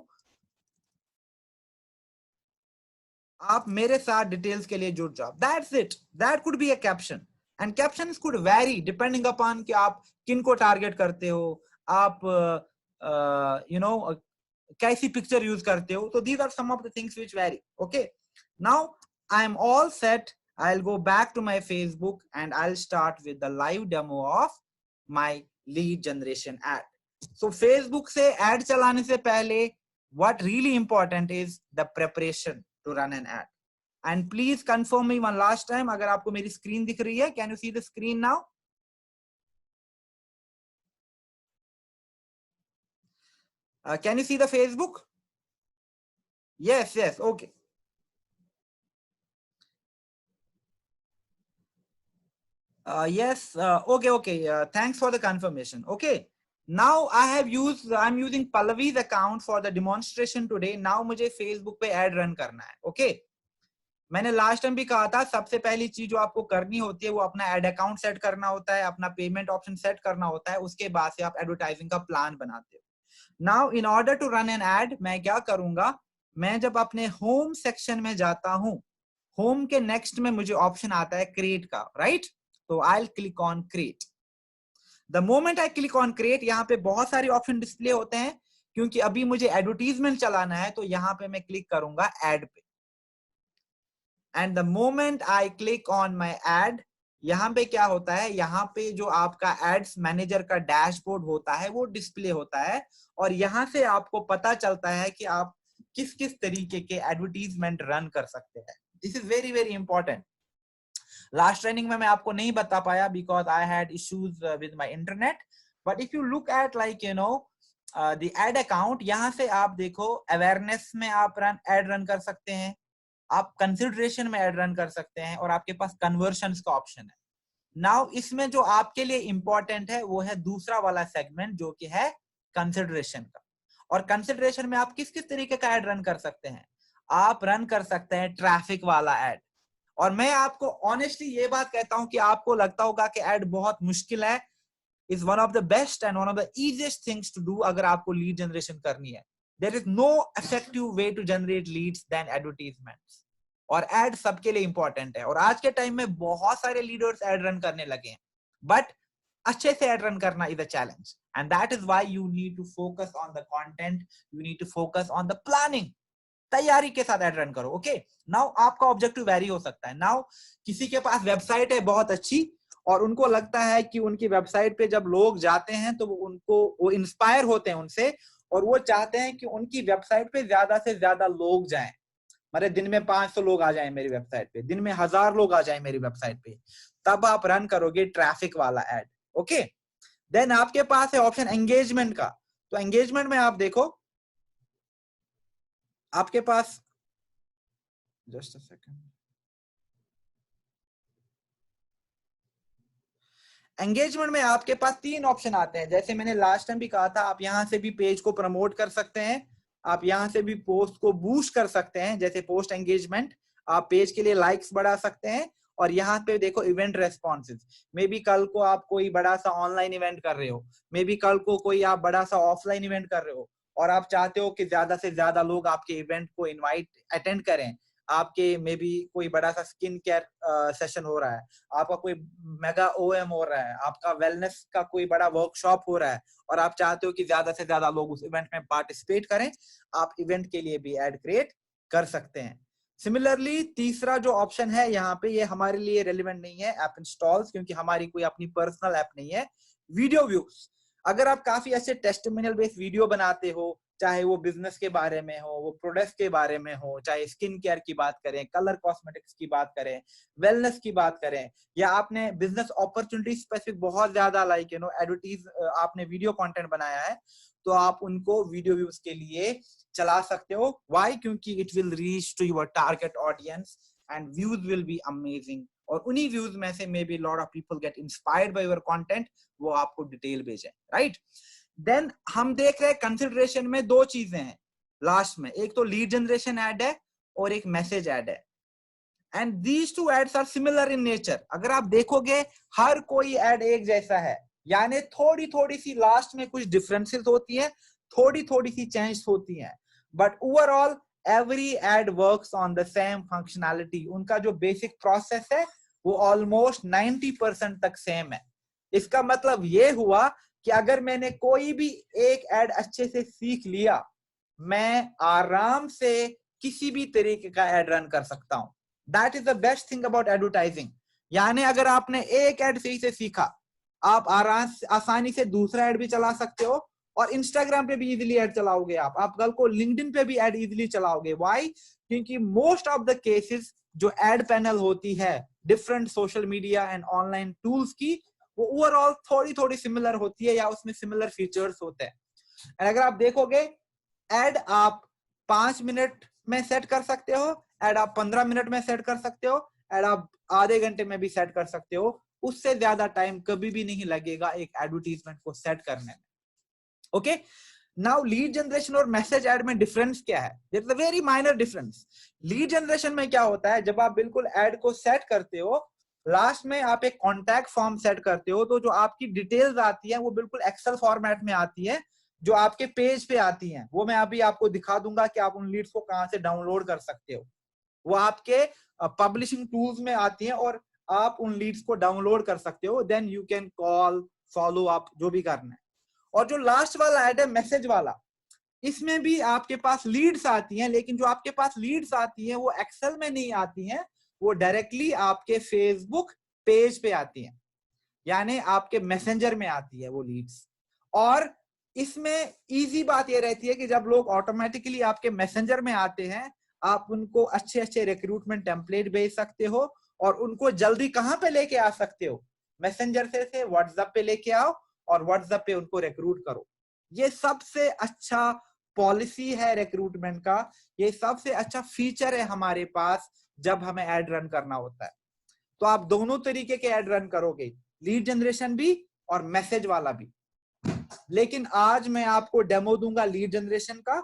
आप मेरे साथ डिटेल्स के लिए जुड़ जाओ। That's it, that could be a caption. And captions could vary depending upon कि आप किन को टारगेट करते हो, आप कैसी पिक्चर यूज करते हो। तो these are some of the things which vary. Okay, now I am all set. I'll go back to my Facebook and I'll start with the live demo of my lead generation ad. So Facebook से ad चलाने से पहले what really important is the preparation to run an ad. And please confirm me one last time, अगर आपको मेरी screen दिख रही है, can you see the screen now? Can you see the Facebook? Yes, yes, okay. Yes, okay. Thanks for the confirmation. Okay, now I'm using Pallavi's account for the demonstration today. Now मुझे Facebook पे ad run करना है। Okay, मैंने last time भी कहा था, सबसे पहली चीज जो आपको करनी होती है वो अपना एड अकाउंट सेट करना होता है, अपना पेमेंट ऑप्शन सेट करना होता है, उसके बाद से आप एडवर्टाइजिंग का प्लान बनाते हो। Now in order to run an ad, मैं क्या करूंगा, मैं जब अपने होम सेक्शन में जाता हूं, होम के नेक्स्ट में मुझे ऑप्शन आता है क्रिएट का, राइट? तो I will click on create. The moment I click on create, यहाँ पे बहुत सारे ऑप्शन डिस्प्ले होते हैं, क्योंकि अभी मुझे एडवर्टीजमेंट चलाना है, तो यहाँ पे मैं क्लिक करूंगा एड पे। And the moment I click on my ad, यहाँ पे क्या होता है, यहाँ पे जो आपका एड्स मैनेजर का डैशबोर्ड होता है वो डिस्प्ले होता है, और यहाँ से आपको पता चलता है कि आप किस किस तरीके के एडवर्टीजमेंट रन कर सकते हैं। This is very very important. Last training में मैं आपको नहीं बता पाया because I had issues with my internet, but if you look at like the ad account, यहाँ से आप देखो अवेयरनेस में आप एड रन कर सकते हैं, आप कंसिडरेशन में एड रन कर सकते हैं, और आपके पास कन्वर्शंस का ऑप्शन है। नाउ इसमें जो आपके लिए इंपॉर्टेंट है वो है दूसरा वाला सेगमेंट, जो कि है कंसिडरेशन का। और कंसिडरेशन में आप किस किस तरीके का एड रन कर सकते हैं, आप रन कर सकते हैं ट्रैफिक वाला एड। और मैं आपको ऑनेस्टली ये बात कहता हूं कि आपको लगता होगा कि एड बहुत मुश्किल है, is one of the best and one of the easiest things to do अगर आपको लीड जनरेशन करनी है। There is no effective way to generate leads then advertisements. और एड सबके लिए इंपॉर्टेंट है, और आज के टाइम में बहुत सारे लीडर्स एड रन करने लगे हैं, बट अच्छे से एड रन करना is a challenge, and that is why you need to focus on the content, you need to focus on the planning. तैयारी के साथ एड रन करो। ओके, नाउ आपका ऑब्जेक्टिव वेरी हो सकता है। नाउ किसी के पास वेबसाइट है बहुत अच्छी, और उनको लगता है कि उनकी वेबसाइट पे जब लोग जाते हैं तो वो इंस्पायर होते हैं उनसे, और वो चाहते हैं कि उनकी वेबसाइट पे ज्यादा से ज्यादा लोग जाएं। मतलब दिन में 500 लोग आ जाएं मेरी वेबसाइट पे, दिन में 1000 लोग आ जाएं मेरी वेबसाइट पे, तब आप रन करोगे ट्रैफिक वाला एड। ओके, देन आपके पास है ऑप्शन एंगेजमेंट का। तो एंगेजमेंट में आप देखो, आपके पास जस्ट अ सेकंड, एंगेजमेंट में आपके पास 3 ऑप्शन आते हैं। जैसे मैंने लास्ट टाइम भी कहा था, आप यहां से भी पेज को प्रमोट कर सकते हैं, आप यहां से भी पोस्ट को बूस्ट कर सकते हैं। जैसे पोस्ट एंगेजमेंट, आप पेज के लिए लाइक्स बढ़ा सकते हैं, और यहाँ पे देखो इवेंट रेस्पॉन्सेज। मे बी कल को आप कोई बड़ा सा ऑनलाइन इवेंट कर रहे हो, मे बी कल को कोई आप बड़ा सा ऑफलाइन इवेंट कर रहे हो, और आप चाहते हो कि ज्यादा से ज्यादा लोग आपके इवेंट को इनवाइट अटेंड करें। आपके मे बी कोई बड़ा सा स्किन केयर सेशन हो रहा है, आपका कोई मेगा ओएम हो रहा है, आपका वेलनेस का कोई बड़ा वर्कशॉप हो रहा है, और आप चाहते हो कि ज्यादा से ज्यादा लोग उस इवेंट में पार्टिसिपेट करें, आप इवेंट के लिए भी एड क्रिएट कर सकते हैं। सिमिलरली तीसरा जो ऑप्शन है यहाँ पे, ये हमारे लिए रेलिवेंट नहीं है, ऐप इंस्टॉल्स, क्योंकि हमारी कोई अपनी पर्सनल ऐप नहीं है। वीडियो व्यूज, अगर आप काफी अच्छे टेस्टिमोनियल बेस्ड वीडियो बनाते हो, चाहे वो बिजनेस के बारे में हो, वो प्रोडक्ट्स के बारे में हो, चाहे स्किन केयर की बात करें, कलर कॉस्मेटिक्स की बात करें, वेलनेस की बात करें, या आपने बिजनेस अपॉर्चुनिटी स्पेसिफिक बहुत ज्यादा लाइक एडवर्टीज आपने वीडियो कंटेंट बनाया है, तो आप उनको वीडियो व्यूज के लिए चला सकते हो। व्हाई? क्योंकि it will reach to your target audience and views will be amazing, और उन्हीं व्यूज में से may be lot of people get inspired by your content, वो आपको डिटेल भेजें, राइट। देन हम देख रहे हैं कंसिडरेशन में 2 चीजें हैं लास्ट में, एक तो लीड जनरेशन एड है और एक मैसेज एड है, and these 2 ads are similar in nature. अगर आप देखोगे हर कोई एड एक जैसा है, यानी थोड़ी थोड़ी सी लास्ट में कुछ डिफरेंसेस होती है, थोड़ी थोड़ी सी चेंज होती है, but overall every ad works on the same functionality. उनका जो बेसिक प्रोसेस है वो ऑलमोस्ट 90% तक सेम है। इसका मतलब ये हुआ कि अगर मैंने कोई भी एक एड अच्छे से सीख लिया, मैं आराम से किसी भी तरीके का एड रन कर सकता हूं। That is the best thing about advertising. यानी अगर आपने एक एड सही से सीखा, आप आसानी से दूसरा एड भी चला सकते हो, और इंस्टाग्राम पे भी इजीली एड चलाओगे, आप कल को लिंक्डइन पे भी एड इजीली चलाओगे। व्हाई? क्योंकि मोस्ट ऑफ द केसेस जो एड पैनल होती है different social media and online tools की, वो ओवरऑल थोड़ी थोड़ी सिमिलर होती है, या उसमें सिमिलर फीचर्स होते हैं। एंड अगर आप देखोगे, एड आप 5 मिनट में सेट कर सकते हो, एड आप 15 मिनट में सेट कर सकते हो, एड आप आधे घंटे में भी सेट कर सकते हो। उससे ज्यादा टाइम कभी भी नहीं लगेगा एक एडवर्टीजमेंट को सेट करने में। ओके, नाउ लीड जनरेशन और मैसेज एड में डिफरेंस क्या है? There is a very minor difference. Lead generation में क्या होता है, जब आप बिल्कुल एड को सेट करते हो, लास्ट में आप एक कॉन्टैक्ट फॉर्म सेट करते हो, तो जो आपकी डिटेल्स आती है वो बिल्कुल एक्सेल फॉर्मेट में आती है, जो आपके पेज पे आती हैं। वो मैं अभी आपको दिखा दूंगा कि आप उन लीड्स को कहां से डाउनलोड कर सकते हो। वो आपके पब्लिशिंग टूल्स में आती हैं, और आप उन लीड्स को डाउनलोड कर सकते हो। Then you can call, follow up, जो भी करना है। और जो लास्ट वाला ऐड है मैसेज वाला, इसमें भी आपके पास लीड्स आती हैं, लेकिन जो आपके पास लीड्स आती हैं वो एक्सेल में नहीं आती हैं, वो डायरेक्टली आपके फेसबुक पेज पे आती हैं, यानी आपके मैसेंजर में आती है वो लीड्स। और इसमें इजी बात ये रहती है कि जब लोग ऑटोमेटिकली आपके मैसेंजर में आते हैं, आप उनको अच्छे अच्छे रिक्रूटमेंट टेम्पलेट भेज सकते हो, और उनको जल्दी कहां पे लेके आ सकते हो, मैसेंजर से व्हाट्सएप पे लेके आओ, और व्हाट्सएप पे उनको रिक्रूट करो। ये सबसे अच्छा पॉलिसी है रिक्रूटमेंट का, ये सबसे अच्छा फीचर है हमारे पास जब हमें एड रन करना होता है। तो आप दोनों तरीके के एड रन करोगे, लीड जनरेशन भी और मैसेज वाला भी। लेकिन आज मैं आपको डेमो दूंगा लीड जनरेशन का,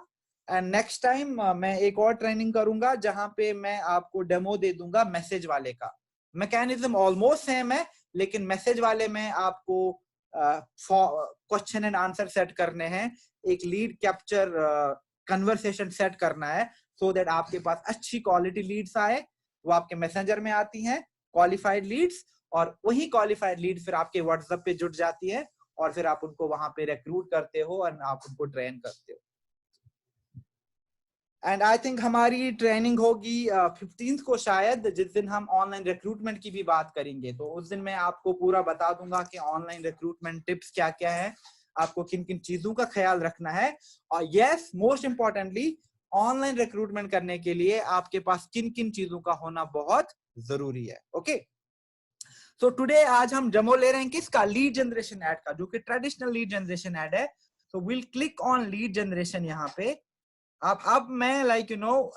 एंड नेक्स्ट टाइम मैं एक और ट्रेनिंग करूंगा जहां पे मैं आपको डेमो दे दूंगा मैसेज वाले का। मैकेनिज्म ऑलमोस्ट सेम है, लेकिन मैसेज वाले में आपको क्वेश्चन एंड आंसर सेट करने हैं, एक लीड कैप्चर कन्वर्सेशन सेट करना है, सो दैट आपके पास अच्छी क्वालिटी लीड्स आए। वो आपके मैसेंजर में आती हैं, क्वालिफाइड लीड्स, और वही क्वालिफाइड लीड फिर आपके व्हाट्सएप पे जुड़ जाती है और फिर आप उनको वहां पे रिक्रूट करते हो और आप उनको ट्रेन करते हो। एंड आई थिंक हमारी ट्रेनिंग होगी 15th को शायद, जिस दिन हम ऑनलाइन रिक्रूटमेंट की भी बात करेंगे। तो उस दिन मैं आपको पूरा बता दूंगा कि ऑनलाइन रिक्रूटमेंट टिप्स क्या क्या है, आपको किन किन चीजों का ख्याल रखना है, और yes most importantly online recruitment करने के लिए आपके पास किन किन चीजों का होना बहुत जरूरी है। ओके, तो टुडे आज हम डेमो ले रहे हैं किसका, लीड जनरेशन एड का, जो कि ट्रेडिशनल लीड जनरेशन एड है। तो will click on lead generation यहाँ पे। अब मैं like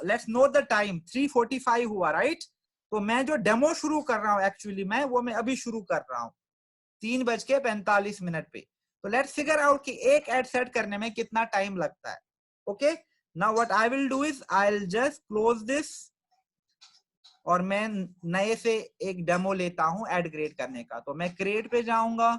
let's know the time 3:45 हुआ, राइट। तो मैं जो डेमो शुरू कर रहा हूँ एक्चुअली मैं अभी शुरू कर रहा हूँ 3:45 पे। तो लेट्स फिगर आउट कि एक एड सेट करने में कितना टाइम लगता है। Okay, now what I will do is I will just close this और मैं नए से एक डेमो लेता हूं ऐड क्रिएट करने का। तो मैं क्रिएट पे जाऊंगा,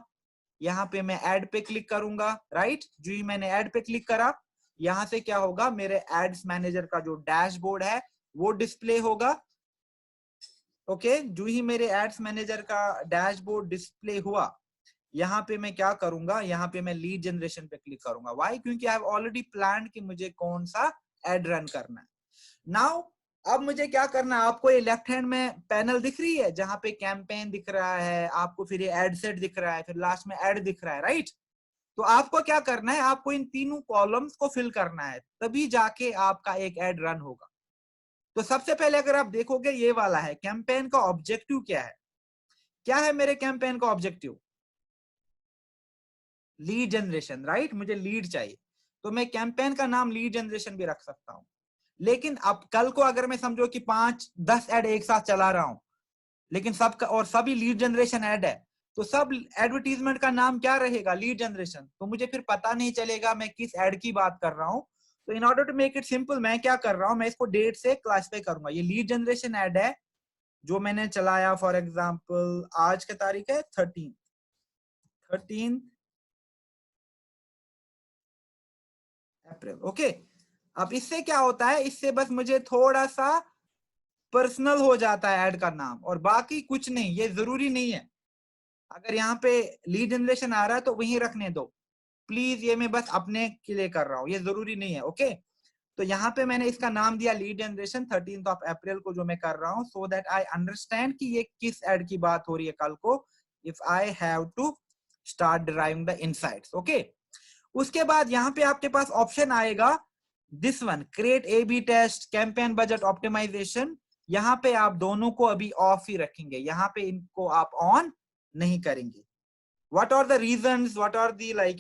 यहाँ पे मैं ऐड पे क्लिक करूंगा, राइट। जो ही मैंने ऐड पे क्लिक करा, यहाँ से क्या होगा, मेरे एड्स मैनेजर का जो डैशबोर्ड है वो डिस्प्ले होगा। ओके, जो ही मेरे एड्स मैनेजर का डैशबोर्ड डिस्प्ले हुआ, यहाँ पे मैं क्या करूंगा, यहाँ पे मैं लीड जनरेशन पे क्लिक करूंगा। व्हाई? क्योंकि आई हैव ऑलरेडी प्लान्ड कि मुझे कौन सा एड रन करना है। नाउ अब मुझे क्या करना है, आपको ये लेफ्ट हैंड में पैनल दिख रही है जहां पे कैंपेन दिख रहा है आपको, फिर ये एड सेट दिख रहा है, फिर लास्ट में एड दिख रहा है, राइट। तो आपको क्या करना है, आपको इन तीनों कॉलम्स को फिल करना है, तभी जाके आपका एक एड रन होगा। तो सबसे पहले अगर आप देखोगे ये वाला है, कैंपेन का ऑब्जेक्टिव क्या है, क्या है मेरे कैंपेन का ऑब्जेक्टिव, लीड जनरेशन, राइट। मुझे लीड चाहिए, तो मैं कैंपेन का नाम लीड जनरेशन भी रख सकता हूं। लेकिन अब कल को अगर मैं समझो कि 5-10 एड एक साथ चला रहा हूं, लेकिन सबका और सभी लीड जनरेशन एड है, तो सब एडवर्टीजमेंट का नाम क्या रहेगा, लीड जनरेशन। तो मुझे फिर पता नहीं चलेगा मैं किस एड की बात कर रहा हूं। तो in order to make it simple, मैं क्या कर रहा हूं, मैं इसको डेट से क्लासिफाई करूंगा। ये लीड जनरेशन एड है जो मैंने चलाया, फॉर एग्जाम्पल आज की तारीख है 13 अप्रैल। ओके, अब इससे क्या होता है, इससे बस मुझे थोड़ा सा पर्सनल हो जाता है ऐड का नाम, और बाकी कुछ नहीं, ये जरूरी नहीं है। अगर यहाँ पे लीड जनरेशन आ रहा है तो वहीं रखने दो प्लीज, ये मैं बस अपने के लिए कर रहा हूँ, ये जरूरी नहीं है। ओके, तो यहाँ पे मैंने इसका नाम दिया लीड जनरेशन 13 अप्रैल को, जो मैं कर रहा हूँ, सो दैट आई अंडरस्टैंड कि ये किस एड की बात हो रही है कल को, if I have to start deriving the insights. Okay, उसके बाद यहाँ पे आपके पास ऑप्शन आएगा this one, create A B test, campaign budget optimisation. यहाँ पे आप दोनों को अभी ऑफ ही रखेंगे, यहाँ पे इनको आप ऑन नहीं करेंगे। What are the reasons, what are the like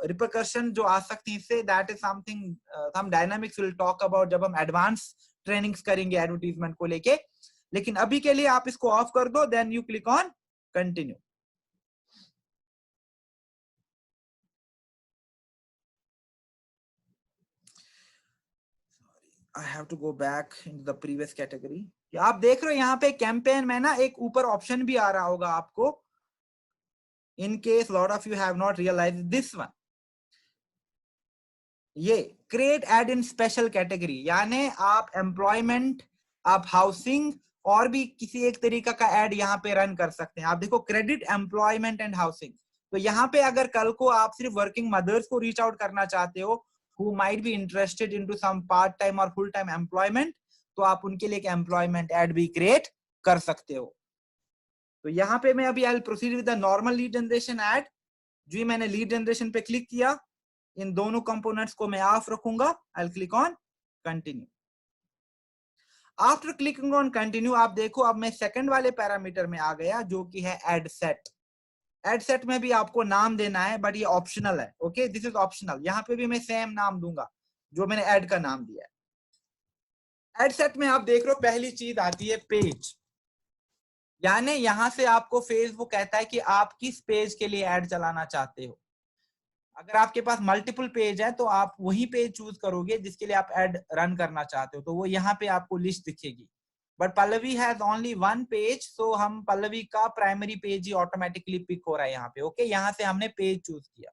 repercussion जो आ सकती है इससे, दैट इज समथिंग हम डायनामिक्स विल टॉक अबाउट जब हम एडवांस ट्रेनिंग्स करेंगे एडवर्टीजमेंट को लेके। लेकिन अभी के लिए आप इसको ऑफ कर दो, then you click on continue. I have to go back into the previous category. आप देख रहे हो यहाँ पे कैंपेन में ना एक ऊपर ऑप्शन भी आ रहा होगा आपको, in case lot of you have not realise this one, ये create ad in special category, यानी आप एम्प्लॉयमेंट, आप हाउसिंग और भी किसी एक तरीका का एड यहाँ पे रन कर सकते हैं। आप देखो क्रेडिट एम्प्लॉयमेंट एंड हाउसिंग, तो यहाँ पे अगर कल को आप सिर्फ वर्किंग मदर्स को रीच आउट करना चाहते हो who might be interested into some part time or full time employment, तो आप उनके लिए एक एम्प्लॉयमेंट एड भी क्रिएट कर सकते हो। तो यहाँ पे मैं अभी I will proceed with the normal lead generation ad. जो ही मैंने लीड जनरेशन पे क्लिक किया, इन दोनों कंपोनेंट्स को मैं ऑफ रखूंगा, I will click on continue. After clicking on continue आप देखो अब मैं सेकंड वाले पैरामीटर में आ गया, जो कि है एड सेट। एड सेट में भी आपको नाम देना है, बट ये ऑप्शनल है। Okay, this is optional. यहाँ पे भी मैं सेम नाम दूंगा जो मैंने एड का नाम दिया है। एड सेट में आप देख रहे हो पहली चीज आती है पेज, यानी यहां से आपको फेसबुक कहता है कि आप किस पेज के लिए एड चलाना चाहते हो। अगर आपके पास मल्टीपल पेज है तो आप वही पेज चूज करोगे जिसके लिए आप एड रन करना चाहते हो, तो वो यहाँ पे आपको लिस्ट दिखेगी। But Pallavi has only one page, so हम पल्लवी का प्राइमरी पेज ही ऑटोमेटिकली पिक हो रहा है यहाँ पे। ओके, यहाँ से हमने पेज चूज किया।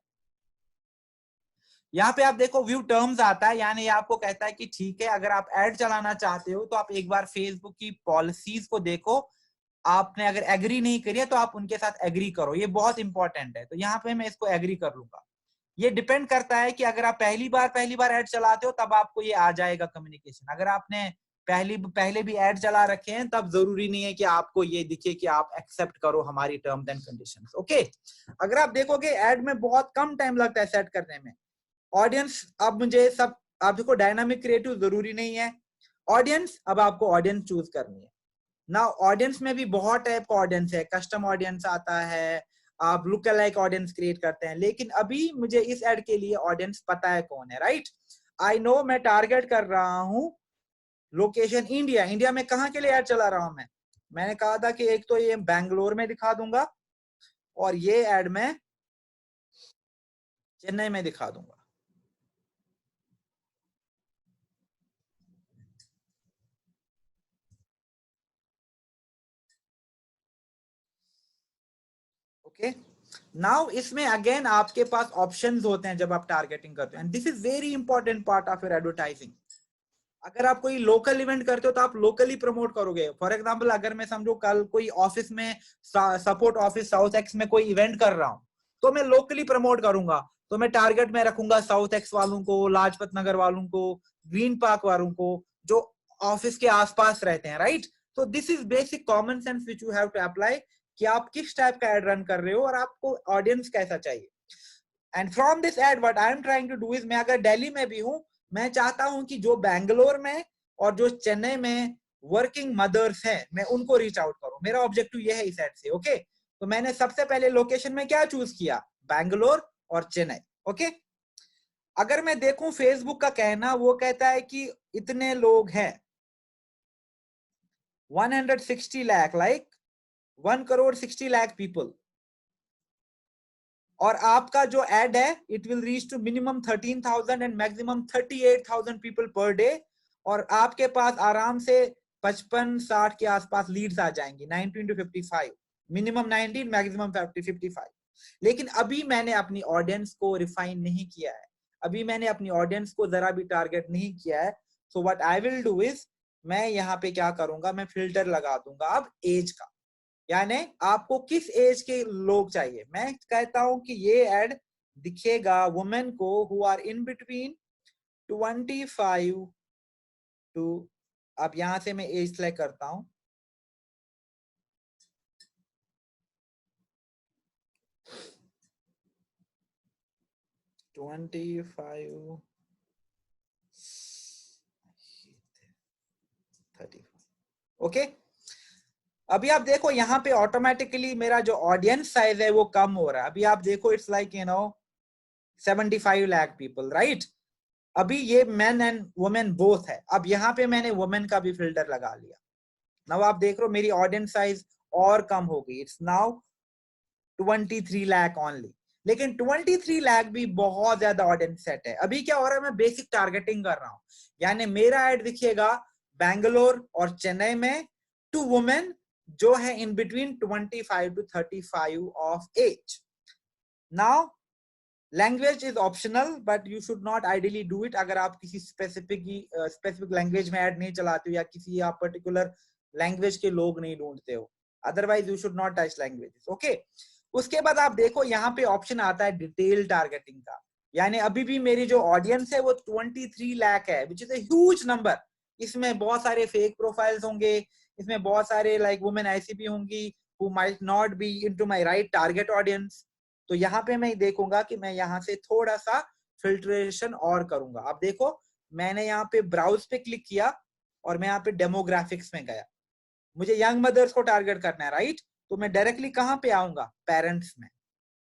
यहाँ पे आप देखो व्यू टर्म्स आता है, यानी ये आपको कहता है कि ठीक है, अगर आप एड चलाना चाहते हो तो आप एक बार फेसबुक की पॉलिसीज को देखो, आपने अगर एग्री नहीं करी है तो आप उनके साथ एग्री करो, ये बहुत इंपॉर्टेंट है। तो यहाँ पे मैं इसको एग्री कर लूंगा। ये डिपेंड करता है कि अगर आप पहली बार ऐड चलाते हो तब आपको ये आ जाएगा कम्युनिकेशन। अगर आपने पहले भी ऐड चला रखे हैं तब जरूरी नहीं है कि आपको ये दिखे कि आप एक्सेप्ट करो हमारी टर्म्स एंड कंडीशंस। ओके, अगर आप देखोगे ऐड में बहुत कम टाइम लगता है सेट करने में। ऑडियंस, अब मुझे सब, आप देखो डायनामिक क्रिएटिव जरूरी नहीं है। ऑडियंस, अब आपको ऑडियंस चूज करनी है ना। ऑडियंस में भी बहुत टाइप का ऑडियंस है, कस्टम ऑडियंस आता है, आप लुक अलाइक ऑडियंस क्रिएट करते हैं। लेकिन अभी मुझे इस एड के लिए ऑडियंस पता है कौन है, राइट। आई नो मैं टारगेट कर रहा हूं लोकेशन इंडिया। इंडिया में कहां के लिए एड चला रहा हूं मैंने कहा था कि एक तो ये बैंगलोर में दिखा दूंगा और ये एड मैं चेन्नई में दिखा दूंगा। ओके, नाउ इसमें अगेन आपके पास ऑप्शंस होते हैं जब आप टारगेटिंग करते हैं। This is very important part of your advertising. अगर आप कोई लोकल इवेंट करते हो तो आप लोकली प्रमोट करोगे। फॉर एग्जांपल, अगर मैं समझो कल कोई ऑफिस में, सपोर्ट ऑफिस साउथ एक्स में कोई इवेंट कर रहा हूं, तो मैं लोकली प्रमोट करूंगा। तो मैं टारगेट में रखूंगा साउथ एक्स वालों को, लाजपत नगर वालों को, ग्रीन पार्क वालों को, जो ऑफिस के आसपास रहते हैं, राइट। तो this is basic common sense which you have to apply कि आप किस टाइप का एड रन कर रहे हो और आपको ऑडियंस कैसा चाहिए। And from this ad what I am trying to do is, मैं अगर दिल्ली में भी हूं, मैं चाहता हूं कि जो बैंगलोर में और जो चेन्नई में वर्किंग मदर्स हैं, मैं उनको रीच आउट करूं। मेरा ऑब्जेक्टिव ये है इस एड से। ओके, तो मैंने सबसे पहले लोकेशन में क्या चूज किया, बैंगलोर और चेन्नई। ओके, अगर मैं देखूं फेसबुक का कहना, वो कहता है कि इतने लोग हैं 160 लाख, लाइक 1 करोड़ 60 लाख पीपल। और आपका जो एड है, it will reach to minimum 13,000 and maximum 38,000 people per day. और आपके पास आराम से 55-60 के आसपास लीड्स आ जाएंगी, 19 to 55, मिनिमम 19, मैक्सिमम 55। लेकिन अभी मैंने अपनी ऑडियंस को रिफाइन नहीं किया है, अभी मैंने अपनी ऑडियंस को जरा भी टारगेट नहीं किया है। So what I will do is, मैं यहाँ पे क्या करूंगा, मैं फिल्टर लगा दूंगा अब एज का। यानी आपको किस एज के लोग चाहिए। मैं कहता हूं कि ये एड दिखेगा वुमेन को who are in between 25 to, अब यहां से मैं एज सेलेक्ट करता हूं, 25 30। ओके, अभी आप देखो यहाँ पे ऑटोमेटिकली मेरा जो ऑडियंस साइज है वो कम हो रहा है। अभी आप देखो it's like 75 lakh people, right. अभी ये मेन एंड वुमेन बोथ है। अब यहाँ पे मैंने वुमेन का भी फिल्टर लगा लिया। नाउ आप देख रहे हो मेरी ऑडियंस साइज और कम हो गई, इट्स नाउ 23 लाख ओनली। लेकिन 23 लाख भी बहुत ज्यादा ऑडियंस सेट है। अभी क्या हो रहा है, मैं बेसिक टारगेटिंग कर रहा हूं, यानी मेरा एड दिखेगा बैंगलोर और चेन्नई में टू वुमेन जो है in between 25 to 35 of age. Now language is optional but you should not ideally do it अगर आप किसी स्पेसिफिक लैंग्वेज में ऐड नहीं चलाते हो या किसी आप पर्टिकुलर लैंग्वेज के लोग नहीं ढूंढते हो। Otherwise you should not touch languages. Okay, उसके बाद आप देखो यहाँ पे ऑप्शन आता है डिटेल टारगेटिंग का। यानी अभी भी मेरी जो ऑडियंस है वो 23 लाख है, which is a huge number. इसमें बहुत सारे फेक प्रोफाइल्स होंगे, इसमें बहुत सारे लाइक वुमेन ऐसी भी होंगी who might not be into my right target audience. तो यहाँ पे मैं देखूंगा कि मैं यहाँ से थोड़ा सा फिल्ट्रेशन और करूंगा। अब देखो मैंने यहाँ पे ब्राउज पे क्लिक किया और मैं यहाँ पे डेमोग्राफिक्स में गया। मुझे यंग मदर्स को टारगेट करना है, राइट। तो मैं डायरेक्टली कहाँ पे आऊंगा, पेरेंट्स में।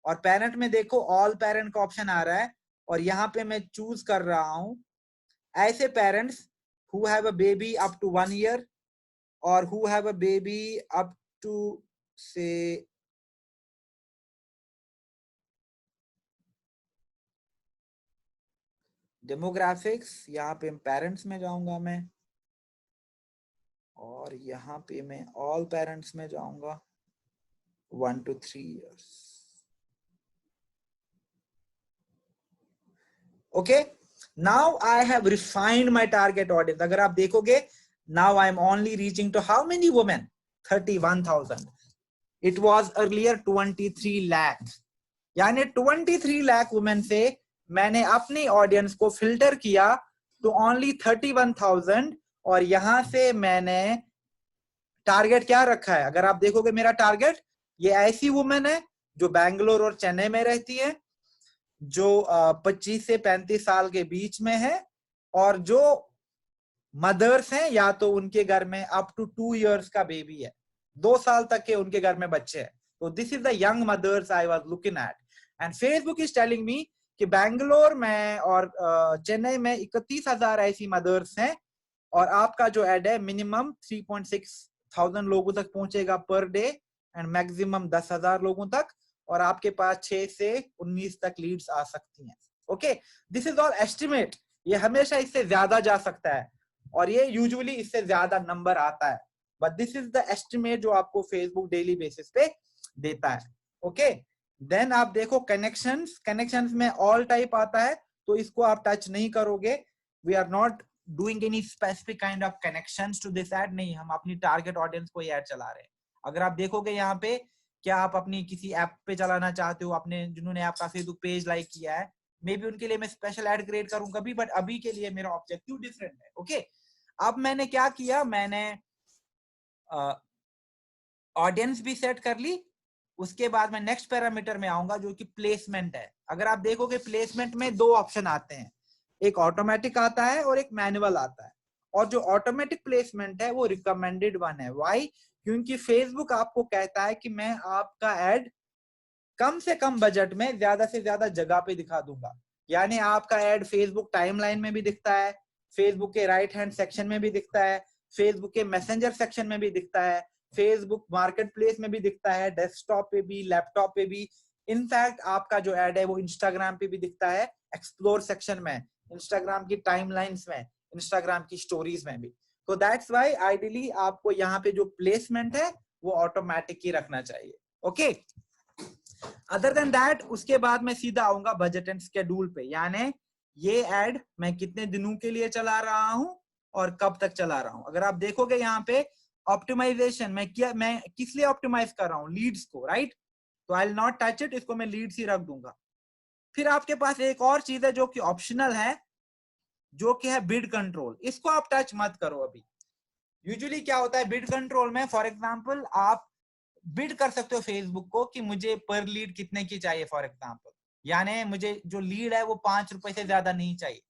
और पेरेंट में देखो ऑल पेरेंट का ऑप्शन आ रहा है और यहाँ पे मैं चूज कर रहा हूं ऐसे parents who have a baby up to 1 year और who have a baby up to से डेमोग्राफिक्स। यहाँ पे पेरेंट्स में जाऊंगा मैं और यहाँ पे मैं ऑल पेरेंट्स में जाऊंगा 1 to 3 years। Okay, now I have refined my target audience. अगर आप देखोगे now I am only reaching to how many women, 31,000. It was earlier 23 lakh. यानी 23 लाख वुमेन से मैंने अपनी ऑडियंस को फिल्टर किया तो ओनली 31,000, और यहां से मैंने टारगेट क्या रखा है, अगर आप देखोगे मेरा टारगेट, ये ऐसी वुमेन है जो बैंगलोर और चेन्नई में रहती है, जो 25 से 35 साल के बीच में है, और जो मदर्स हैं या तो उनके घर में अप टू 2 इयर्स का बेबी है, 2 साल तक के उनके घर में बच्चे हैं. तो this is the young mother's I was looking at. And Facebook is telling me कि बैंगलोर में और चेन्नई में 31,000 ऐसी मदर्स हैं, और आपका जो एड है मिनिमम 3,600 लोगों तक पहुंचेगा पर डे एंड मैक्सिमम 10,000 लोगों तक, और आपके पास 6 से 19 तक लीड्स आ सकती हैं. Okay, this is all estimate. ये हमेशा इससे ज्यादा जा सकता है, और ये यूजुअली इससे ज्यादा नंबर आता है, but this is the estimate जो आपको फेसबुक डेली बेसिस पे देता है. ओके, देन आप देखो कनेक्शंस में ऑल टाइप आता है, तो इसको आप टच नहीं करोगे. We are not doing any specific kind of connections to this ad. नहीं, हम अपनी टारगेट ऑडियंस को ये ऐड चला रहे हैं. अगर आप देखोगे यहाँ पे, क्या आप अपनी किसी ऐप पे चलाना चाहते हो, अपने जिन्होंने आपका फेसबुक पेज लाइक किया है, मे बी उनके लिए मैं स्पेशल ऐड क्रिएट करूं कभी, बट अभी के लिए मेरा ऑब्जेक्टिव डिफरेंट है. ओके, अब मैंने क्या किया, मैंने ऑडियंस भी सेट कर ली. उसके बाद मैं नेक्स्ट पैरामीटर में आऊंगा जो कि प्लेसमेंट है. अगर आप देखोगे प्लेसमेंट में 2 ऑप्शन आते हैं, एक ऑटोमेटिक आता है और एक मैनुअल आता है. और जो ऑटोमेटिक प्लेसमेंट है वो रिकमेंडेड वन है. व्हाई? क्योंकि फेसबुक आपको कहता है कि मैं आपका एड कम से कम बजट में ज्यादा से ज्यादा जगह पे दिखा दूंगा. यानी आपका एड फेसबुक टाइमलाइन में भी दिखता है, फेसबुक के राइट हैंड सेक्शन में भी दिखता है, फेसबुक के मैसेंजर सेक्शन में भी दिखता है, फेसबुक मार्केट प्लेस में भी दिखता है, डेस्कटॉप पे भी, लैपटॉप पे भी. इनफैक्ट आपका जो एड है वो इंस्टाग्राम पे भी दिखता है, एक्सप्लोर सेक्शन में, इंस्टाग्राम की टाइमलाइंस में, इंस्टाग्राम की स्टोरीज में भी. तो दैट्स व्हाई आइडियली आपको यहाँ पे जो प्लेसमेंट है वो ऑटोमेटिक ही रखना चाहिए. ओके, अदर देन दैट उसके बाद मैं सीधा आऊंगा बजट एंड शेड्यूल पे. यानी ये एड मैं कितने दिनों के लिए चला रहा हूं और कब तक चला रहा हूं. अगर आप देखोगे यहाँ पे ऑप्टिमाइजेशन, मैं किस लिए ऑप्टिमाइज कर रहा हूं, लीड्स को, राइट. तो आई विल नॉट टच इट, इसको मैं लीड्स ही रख दूंगा. फिर आपके पास एक और चीज है जो कि ऑप्शनल है, जो कि है बिड कंट्रोल. इसको आप टच मत करो अभी. यूजुअली क्या होता है बिड कंट्रोल में, फॉर एग्जाम्पल आप बिड कर सकते हो फेसबुक को कि मुझे पर लीड कितने की चाहिए, फॉर एग्जाम्पल. यानी मुझे जो लीड है वो 5 रुपए से ज्यादा नहीं चाहिए.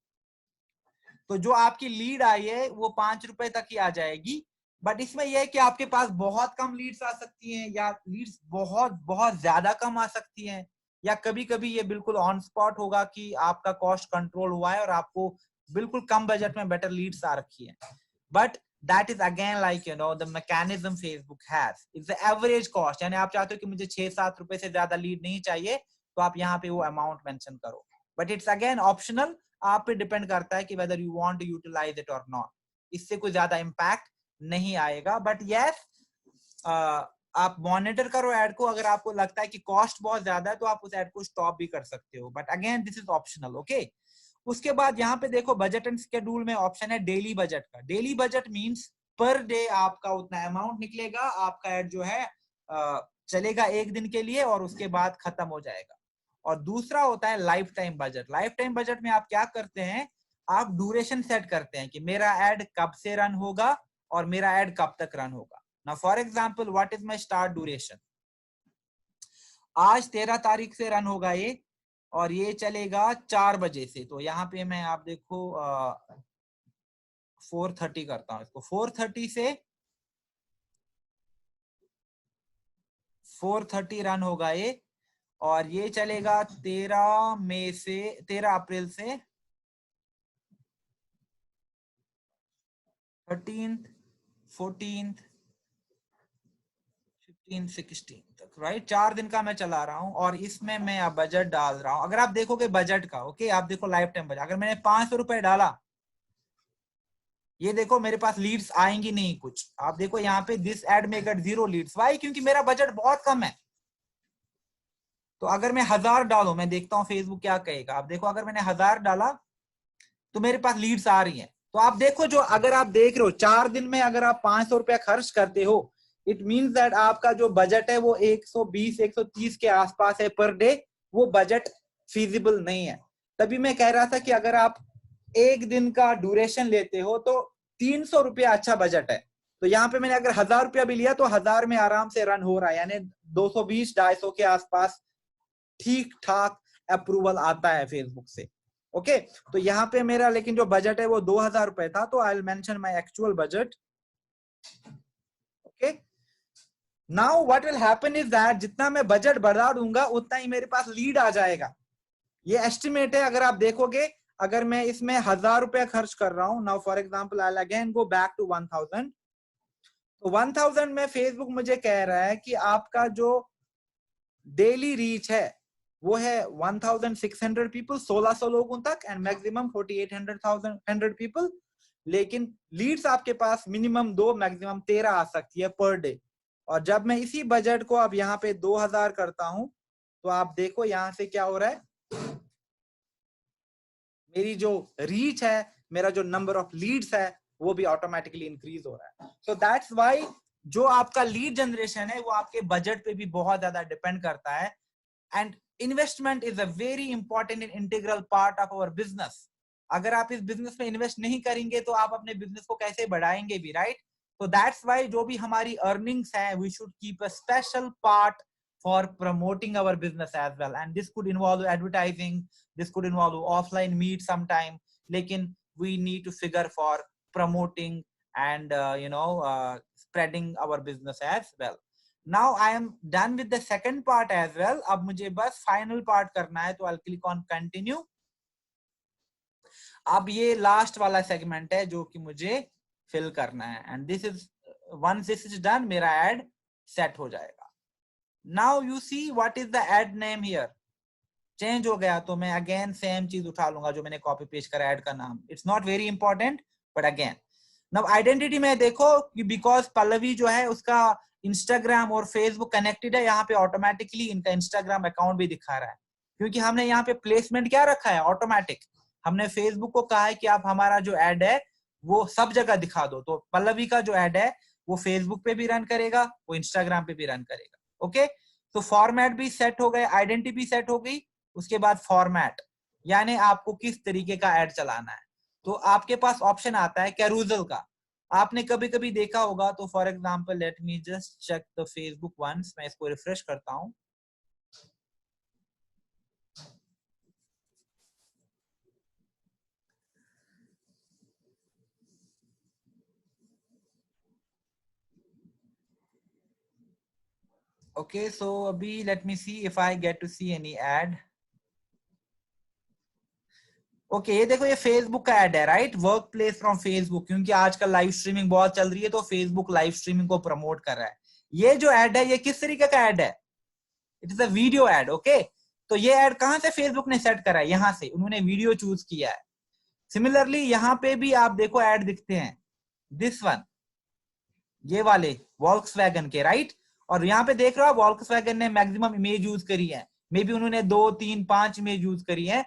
तो जो आपकी लीड आई है वो 5 रुपए तक ही आ जाएगी. बट इसमें यह है कि आपके पास बहुत कम लीड्स आ सकती हैं, या लीड्स बहुत बहुत ज्यादा कम आ सकती हैं, या कभी कभी ये बिल्कुल ऑन स्पॉट होगा कि आपका कॉस्ट कंट्रोल हुआ है और आपको बिल्कुल कम बजट में बेटर लीड्स आ रखी है. But that is again like the mechanism Facebook has. It's the average cost. यानी आप चाहते हो कि मुझे 6-7 रुपए से ज्यादा लीड नहीं चाहिए, तो आप यहाँ पे वो अमाउंट मेंशन करो. बट इट्स अगेन ऑप्शनल, आप पे डिपेंड करता है कि whether you want to utilize it or not. इससे कोई ज्यादा इम्पैक्ट नहीं आएगा. बट यस, आप मॉनिटर करो एड को. अगर आपको लगता है कि कॉस्ट बहुत ज्यादा है तो आप उस एड को स्टॉप भी कर सकते हो. But again this is optional. Okay, उसके बाद यहाँ पे देखो बजट एंड शेड्यूल में ऑप्शन है डेली बजट का. Daily budget means per day आपका उतना अमाउंट निकलेगा, आपका एड जो है चलेगा 1 दिन के लिए और उसके बाद खत्म हो जाएगा. और दूसरा होता है life time budget. Life time budget में आप क्या करते हैं, आप ड्यूरेशन सेट करते हैं कि मेरा एड कब से रन होगा और मेरा एड कब तक रन होगा. Now for example, what is my start duration. आज 13 तारीख से रन होगा ये, और ये चलेगा 4 बजे से. तो यहाँ पे मैं आप देखो 4:30 करता हूँ इसको. 4:30 से 4:30 रन होगा ये, और ये चलेगा 13 अप्रैल से 13th 14th 15 16 तक, राइट. 4 दिन का मैं चला रहा हूं, और इसमें मैं अब बजट डाल रहा हूं. अगर आप देखोगे बजट का, ओके, आप देखो लाइफ टाइम बजट, अगर मैंने 500 रुपए डाला, ये देखो मेरे पास लीड्स आएंगी नहीं कुछ. आप देखो यहाँ पे दिस एड में गेट 0 लीड्स. वाई? क्योंकि मेरा बजट बहुत कम है. तो अगर मैं 1000 डालू, मैं देखता हूँ फेसबुक क्या कहेगा. आप देखो अगर मैंने 1000 डाला तो मेरे पास लीड्स आ रही हैं. तो आप देखो, जो अगर आप देख रहे हो 4 दिन में अगर आप 500 रुपया खर्च करते हो, इट मीन्स दैट आपका जो बजट है वो 120 130 के आसपास है पर डे, वो बजट फीजिबल नहीं है। तभी मैं कह रहा था कि अगर आप एक दिन का ड्यूरेशन लेते हो तो 300 रुपया अच्छा बजट है। तो यहाँ पे मैंने अगर 1000 रुपया भी लिया तो 1000 में आराम से रन हो रहा है, यानी 220 250 के आसपास ठीक ठाक अप्रूवल आता है फेसबुक से। ओके, तो यहाँ पे मेरा लेकिन जो बजट है वो 2000 रुपए था, तो I will mention my actual budget. Okay, now what will happen is that जितना मैं बजट बढ़ा दूंगा उतना ही मेरे पास लीड आ जाएगा। ये एस्टिमेट है, अगर आप देखोगे, अगर मैं इसमें 1000 रुपया खर्च कर रहा हूं, now for example I again go back to 1000, तो 1000 में फेसबुक मुझे कह रहा है कि आपका जो डेली रीच है वो है 1600 पीपल, 1600 लोगों तक, एंड मैक्सिमम 4800 पीपल। लेकिन लीड्स आपके पास मिनिमम 2 मैक्सिमम 13 आ सकती है पर डे। और जब मैं इसी बजट को अब यहाँ पे 2000 करता हूं तो आप देखो यहाँ से क्या हो रहा है, मेरी जो रीच है, मेरा जो नंबर ऑफ लीड्स है वो भी ऑटोमेटिकली इंक्रीज हो रहा है। सो दैट्स व्हाई जो आपका लीड जनरेशन है वो आपके बजट पे भी बहुत ज्यादा डिपेंड करता है। And investment is a very important and integral part of our business. अगर आप इस बिजनेस में इन्वेस्ट नहीं करेंगे तो आप अपने बिजनेस को कैसे बढ़ाएंगे भी, राइट? तो दैट्स व्हाई जो भी हमारी अर्निंग्स है we should keep a special part for promoting our business as well, and this could involve advertising, this could involve offline meet sometime, lekin we need to figure for promoting and spreading our business as well. Now I am done with the second part as well. अब मुझे बस final part करना है, तो I'll click on continue. अब ये last वाला segment है जो कि मुझे फिल करना है, and this is once this is done मेरा एड सेट हो जाएगा। Now you see what is the ad name here. Change हो गया तो मैं अगेन सेम चीज उठा लूंगा जो मैंने कॉपी पेस्ट करा एड का नाम। It's not very important but again now identity में देखो कि बिकॉज पल्लवी जो है उसका इंस्टाग्राम और फेसबुक कनेक्टेड है, यहाँ पे ऑटोमेटिकली इनका इंस्टाग्राम अकाउंट भी दिखा रहा है, क्योंकि हमने यहाँ पे प्लेसमेंट क्या रखा है, ऑटोमेटिक। हमने फेसबुक को कहा है कि आप हमारा जो एड है वो सब जगह दिखा दो, तो पल्लवी का जो एड है वो फेसबुक पे भी रन करेगा, वो इंस्टाग्राम पे भी रन करेगा। ओके, तो फॉर्मेट भी सेट हो गए, आइडेंटिटी भी सेट हो गई। उसके बाद फॉर्मेट, यानी आपको किस तरीके का एड चलाना है। तो आपके पास ऑप्शन आता है कैरूजल का, आपने कभी कभी देखा होगा। तो for example let me just check the Facebook once, मैं इसको रिफ्रेश करता हूं। ओके, सो अभी let me see if I get to see any ad. Okay, ये देखो, ये फेसबुक का एड है, right? Workplace from Facebook, क्योंकि आजकल लाइव स्ट्रीमिंग बहुत चल रही है तो फेसबुक लाइव स्ट्रीमिंग को प्रमोट कर रहा है। ये जो एड है ये किस तरीके का एड है? It is a video add. Okay, तो ये एड कहां से फेसबुक ने सेट करा है? यहां से उन्होंने वीडियो चूज किया है। सिमिलरली यहाँ पे भी आप देखो एड दिखते हैं, दिस वन, ये वाले वॉल्क्सवैगन के, राइट? और यहाँ पे देख रहे हो वॉल्क्सवैगन ने मैक्सिमम इमेज यूज करी है, मे बी उन्होंने 2 3 5 इमेज यूज करी है।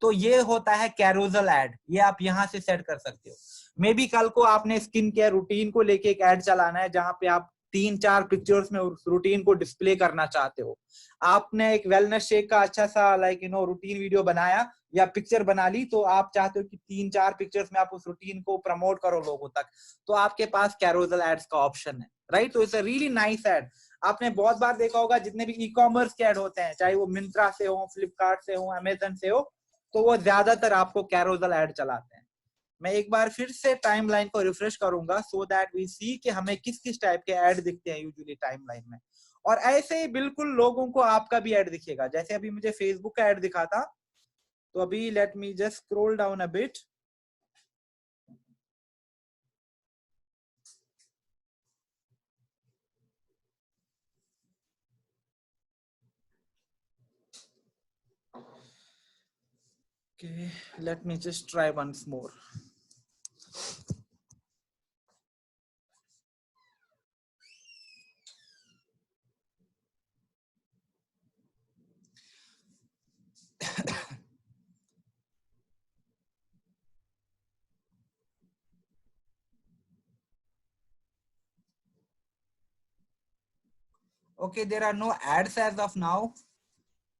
तो ये होता है कैरोजल एड, ये आप यहाँ से सेट कर सकते हो। मे बी कल को आपने स्किन केयर रूटीन को लेके एक एड चलाना है जहां पे आप 3 4 पिक्चर्स में उस रूटीन को डिस्प्ले करना चाहते हो। आपने एक वेलनेस शेक का अच्छा सा रूटीन वीडियो बनाया या पिक्चर बना ली, तो आप चाहते हो कि 3 4 पिक्चर्स में आप उस रूटीन को प्रमोट करो लोगों तक, तो आपके पास कैरोजल एड्स का ऑप्शन है, राइट? तो it's a really nice ad. आपने बहुत बार देखा होगा जितने भी ई कॉमर्स के एड होते हैं, चाहे वो मिंत्रा से हो, फ्लिपकार्ट से हो, अमेजन से हो, तो वो ज्यादातर आपको कैरोजल एड चलाते हैं। मैं एक बार फिर से टाइमलाइन को रिफ्रेश करूंगा सो दैट वी सी कि हमें किस किस टाइप के ऐड दिखते हैं यूजुअली टाइमलाइन में। और ऐसे ही बिल्कुल लोगों को आपका भी ऐड दिखेगा, जैसे अभी मुझे फेसबुक का ऐड दिखा था। तो अभी let me just scroll down a bit. Okay, let me just try once more. Okay, there are no ads as of now,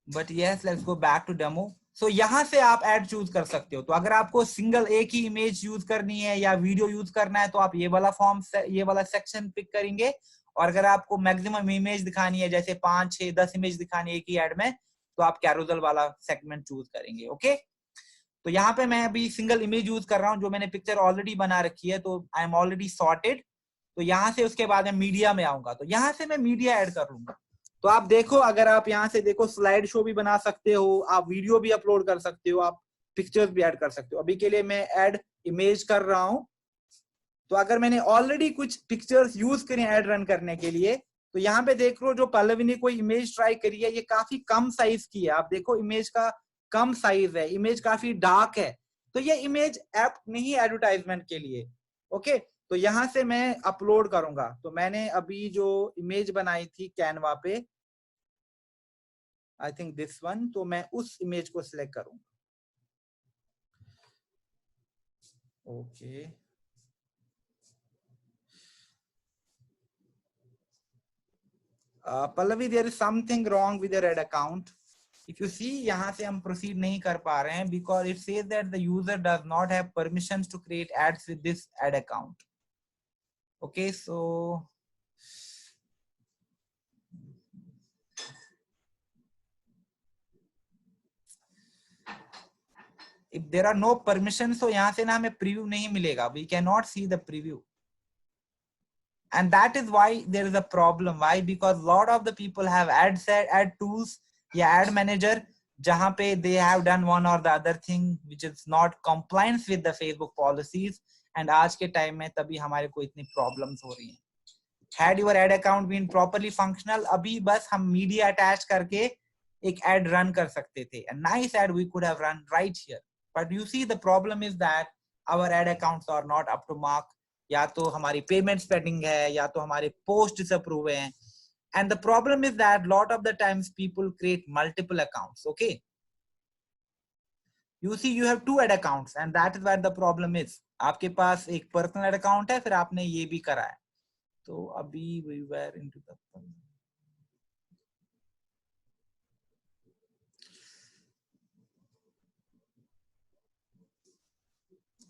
but yes, let's go back to demo. So यहाँ से आप add choose कर सकते हो। तो अगर आपको single एक ही इमेज यूज करनी है या वीडियो यूज करना है तो आप ये वाला फॉर्म, ये वाला सेक्शन पिक करेंगे। और अगर आपको मैक्सिमम इमेज दिखानी है, जैसे 5, 6, 10 इमेज दिखानी है एक ही एड में, तो आप कैरोसल वाला सेगमेंट चूज करेंगे। ओके, तो यहाँ पे मैं अभी सिंगल इमेज यूज कर रहा हूँ, जो मैंने पिक्चर ऑलरेडी बना रखी है, तो आई एम ऑलरेडी सॉर्टेड। तो यहाँ से उसके बाद मैं मीडिया में आऊंगा, तो यहाँ से मैं मीडिया ऐड कर लूंगा। तो आप देखो, अगर आप यहाँ से देखो, स्लाइड शो भी बना सकते हो, आप वीडियो भी अपलोड कर सकते हो, आप पिक्चर्स भी ऐड कर सकते हो। अभी के लिए मैं ऐड इमेज कर रहा हूँ। तो अगर मैंने ऑलरेडी कुछ पिक्चर्स यूज करी ऐड रन करने के लिए, तो यहाँ पे देख लो, जो पल्लवी ने कोई इमेज ट्राई करी है, ये काफी कम साइज की है। आप देखो इमेज का कम साइज है, इमेज काफी डार्क है, तो ये इमेज ऐप नहीं एडवर्टाइजमेंट के लिए। ओके, तो यहाँ से मैं अपलोड करूंगा। तो मैंने अभी जो इमेज बनाई थी कैनवा पे, आई थिंक दिस वन, तो मैं उस इमेज को सिलेक्ट करूंगा। Okay, Pallavi, there is something wrong with your ad account. If you see, यहाँ से हम प्रोसीड नहीं कर पा रहे हैं, because it says that the user does not have permissions to create ads with this ad account. Okay, so if there are no permission, तो यहाँ से ना हमें प्रीव्यू नहीं मिलेगा, we can not see the preview. And that is why there is a problem. Why? Because lot of the people have ad set, ad tools, yeah, ad manager, जहाँ पे they have done one or the other thing which is not compliance with the Facebook policies, and आज के time में तभी हमारे को इतनी problems हो रही हैं। Had your ad account been properly functional, अभी बस हम media attach करके एक ad run कर सकते थे, a nice ad we could have run right here. But you see, the problem is that our ad accounts are not up to mark. या तो हमारी पेमेंट्स पेंडिंग है, या तो हमारे पोस्ट डिसअप्रूव हैं। And the problem is that lot of the times people create multiple accounts. Okay, you see, you have to add accounts, and that is what the problem is. आपके पास एक personal ad account है, फिर आपने ये भी करा है। तो अभी we were into the,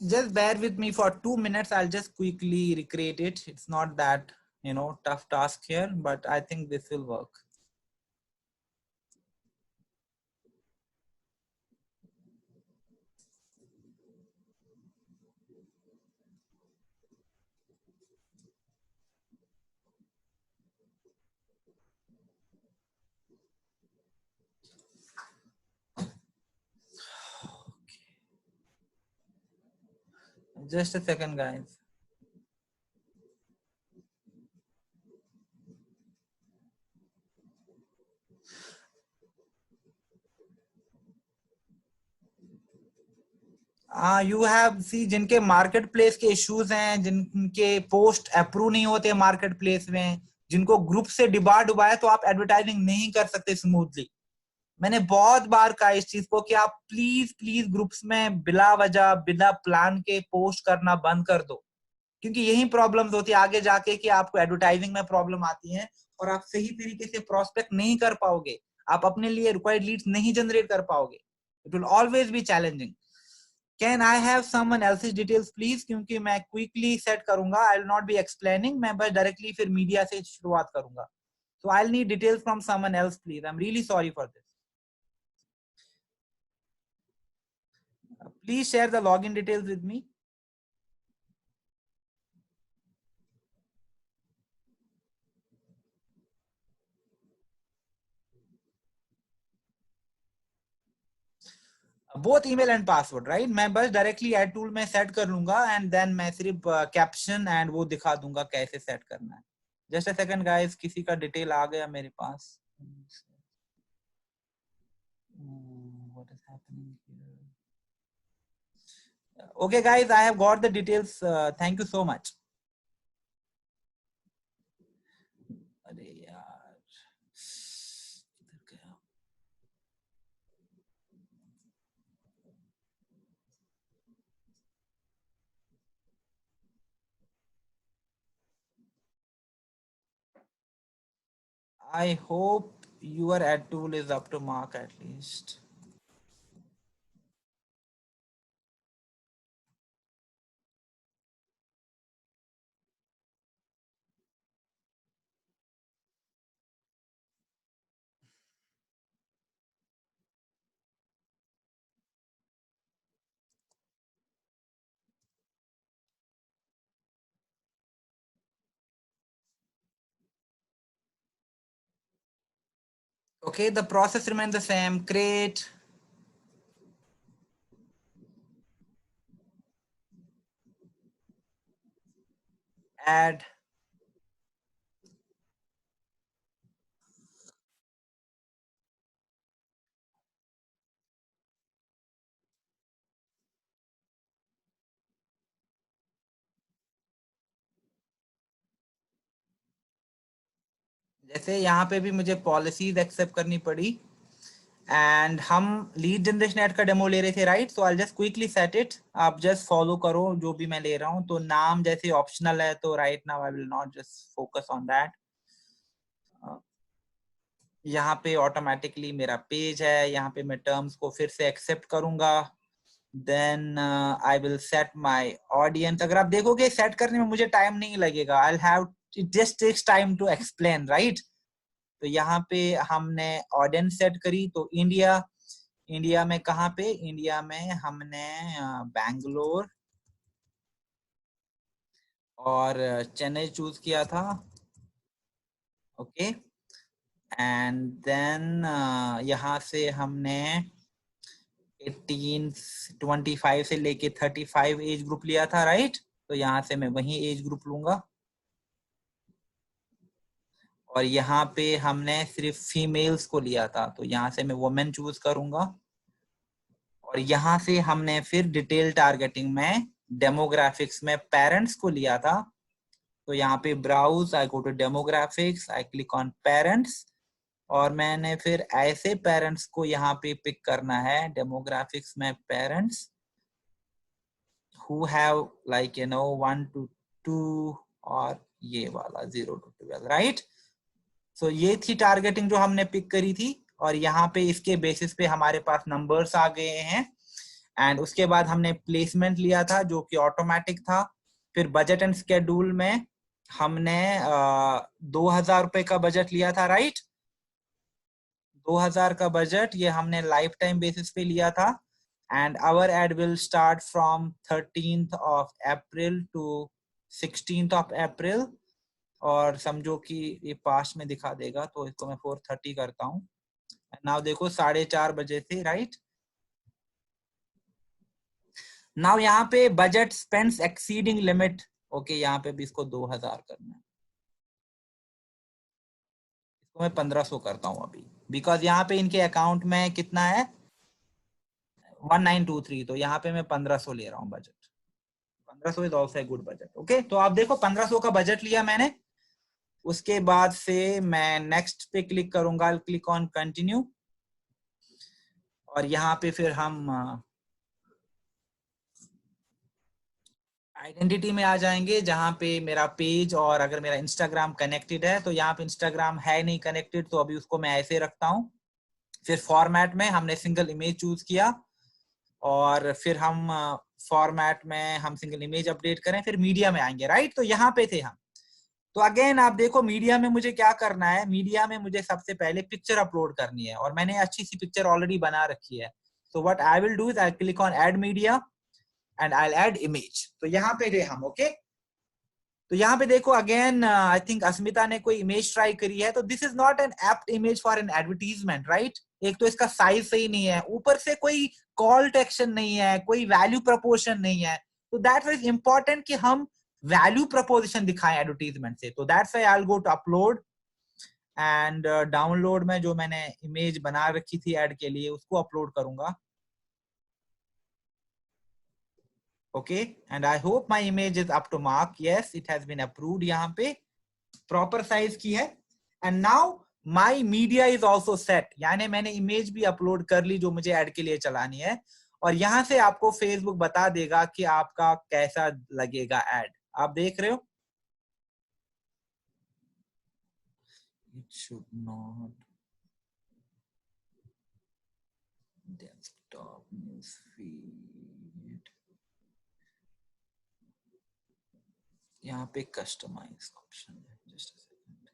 just bear with me for 2 minutes. I'll just quickly recreate it. It's not that, tough task here, but I think this will work. Just a second, guys. You have see, जिनके market place के issues हैं, जिनके post approve नहीं होते market place में, जिनको group से डिबा डुबा है, तो आप एडवर्टाइजिंग नहीं कर सकते स्मूथली। मैंने बहुत बार कहा इस चीज को कि आप प्लीज प्लीज ग्रुप्स में बिला वजह, बिना प्लान के पोस्ट करना बंद कर दो, क्योंकि यही प्रॉब्लम्स होती है आगे जाके कि आपको एडवर्टाइजिंग में प्रॉब्लम आती है और आप सही तरीके से प्रोस्पेक्ट नहीं कर पाओगे, आप अपने लिए रिक्वायर्ड लीड्स नहीं जनरेट कर पाओगे। It will always be challenging. Can I have someone else's details please, क्योंकि मैं क्विकली सेट करूंगा, I will not be explaining, मैं बस डायरेक्टली फिर मीडिया से शुरुआत करूंगा। So I will need details from someone else please, I am really sorry for this. Please share the login details with me. Both email and password, right? मैं बस directly ad tool में set कर लूंगा, and then मैं सिर्फ caption and वो दिखा दूंगा कैसे सेट करना है। जस्ट अ सेकंड गाइस, किसी का डिटेल आ गया मेरे पास। What is happening here? Okay guys, I have got the details. Thank you so much. अरे यार, इधर गया। I hope your ad tool is up to mark at least. Okay, the process remains the same. Create, add, जैसे यहाँ पे भी मुझे policies accept करनी पड़ी एंड हम लीड जनरेशन ऐड का डेमो ले रहे थे, right? So I just quickly set it, आप जस्ट फॉलो करो जो भी मैं ले रहा हूँ। तो नाम जैसे ऑप्शनल है, तो right now I will not just focus on that. यहाँ पे ऑटोमेटिकली मेरा पेज है, यहाँ पे मैं टर्म्स को फिर से एक्सेप्ट करूंगा। Then I will set my audience. अगर आप देखोगे सेट करने में मुझे टाइम नहीं लगेगा, I have it just takes time to explain, right? तो यहाँ पे हमने ऑडियंस सेट करी, तो इंडिया, इंडिया में कहाँ पे? इंडिया में हमने बैंगलोर और चेन्नई चूज किया था। ओके, एंड देन यहाँ से हमने 25 से लेके 35 एज ग्रुप लिया था, राइट? तो यहाँ से मैं वही एज ग्रुप लूंगा और यहाँ पे हमने सिर्फ फीमेल्स को लिया था, तो यहाँ से मैं वुमेन चूज करूंगा। और यहाँ से हमने फिर डिटेल टारगेटिंग में डेमोग्राफिक्स में पेरेंट्स को लिया था, तो यहाँ पे browse, I go to demographics, I click on parents और मैंने फिर ऐसे पेरेंट्स को यहाँ पे पिक करना है डेमोग्राफिक्स में, parents who have like 1 to 2 और ये वाला 0 to 12, राइट? सो ये थी टारगेटिंग जो हमने पिक करी थी और यहाँ पे इसके बेसिस पे हमारे पास नंबर्स आ गए हैं। एंड उसके बाद हमने प्लेसमेंट लिया था जो कि ऑटोमेटिक था। फिर बजट एंड स्केड्यूल में हमने 2,000 रुपए का बजट लिया था, राइट? 2,000 का बजट ये हमने लाइफ टाइम बेसिस पे लिया था। And our ad will start from 13th of April to 16th of April। और समझो कि ये पास्ट में दिखा देगा, तो इसको मैं 4:30 करता हूँ। नाउ देखो 4:30 बजे से, राइट? नाउ यहाँ पे budget spends exceeding limit, okay, यहाँ पे भी इसको 2,000 करना है। इसको मैं 1,500 करता हूँ अभी, बिकॉज यहाँ पे इनके अकाउंट में कितना है 1923, तो यहाँ पे मैं 1,500 ले रहा हूँ budget. 1,500 is also a good budget. Okay, तो आप देखो 1,500 का बजट लिया मैंने। उसके बाद से मैं नेक्स्ट पे क्लिक करूंगा, क्लिक ऑन कंटिन्यू और यहाँ पे फिर हम आइडेंटिटी में आ जाएंगे, जहां पे मेरा पेज और अगर मेरा इंस्टाग्राम कनेक्टेड है, तो यहाँ पे इंस्टाग्राम है नहीं कनेक्टेड, तो अभी उसको मैं ऐसे रखता हूँ। फिर फॉर्मेट में हमने सिंगल इमेज चूज किया और फिर हम फॉर्मेट में हम सिंगल इमेज अपडेट करें, फिर मीडिया में आएंगे, राइट? तो यहाँ पे थे हम। तो अगेन आप देखो मीडिया में मुझे क्या करना है, मीडिया में मुझे सबसे पहले पिक्चर अपलोड करनी है और मैंने अच्छी सी पिक्चर ऑलरेडी बना रखी है। So what I will do is I click on add media and I add image. तो यहाँ पे थे हम, ओके। तो यहाँ पे देखो अगेन आई थिंक अस्मिता ने कोई इमेज ट्राई करी है, तो this is not an apt image for an advertisement, right? एक तो इसका साइज सही नहीं है, ऊपर से कोई कॉल टू एक्शन नहीं है, कोई वैल्यू प्रपोर्शन नहीं है। तो दैट इज इंपॉर्टेंट कि हम वैल्यू प्रपोजिशन दिखाएं एडवर्टीजमेंट से। तो that's why I will go to upload and download में जो मैंने इमेज बना रखी थी एड के लिए उसको अपलोड करूंगा। Okay, and I hope my image is up to mark. Yes, it has been approved, यहाँ पे प्रॉपर साइज की है। And now my media is also set, यानी मैंने इमेज भी अपलोड कर ली जो मुझे ऐड के लिए चलानी है और यहां से आपको फेसबुक बता देगा कि आपका कैसा लगेगा ऐड। आप देख रहे हो It should not. Desktop news feed. यहाँ पे कस्टमाइज ऑप्शन है. Just a second.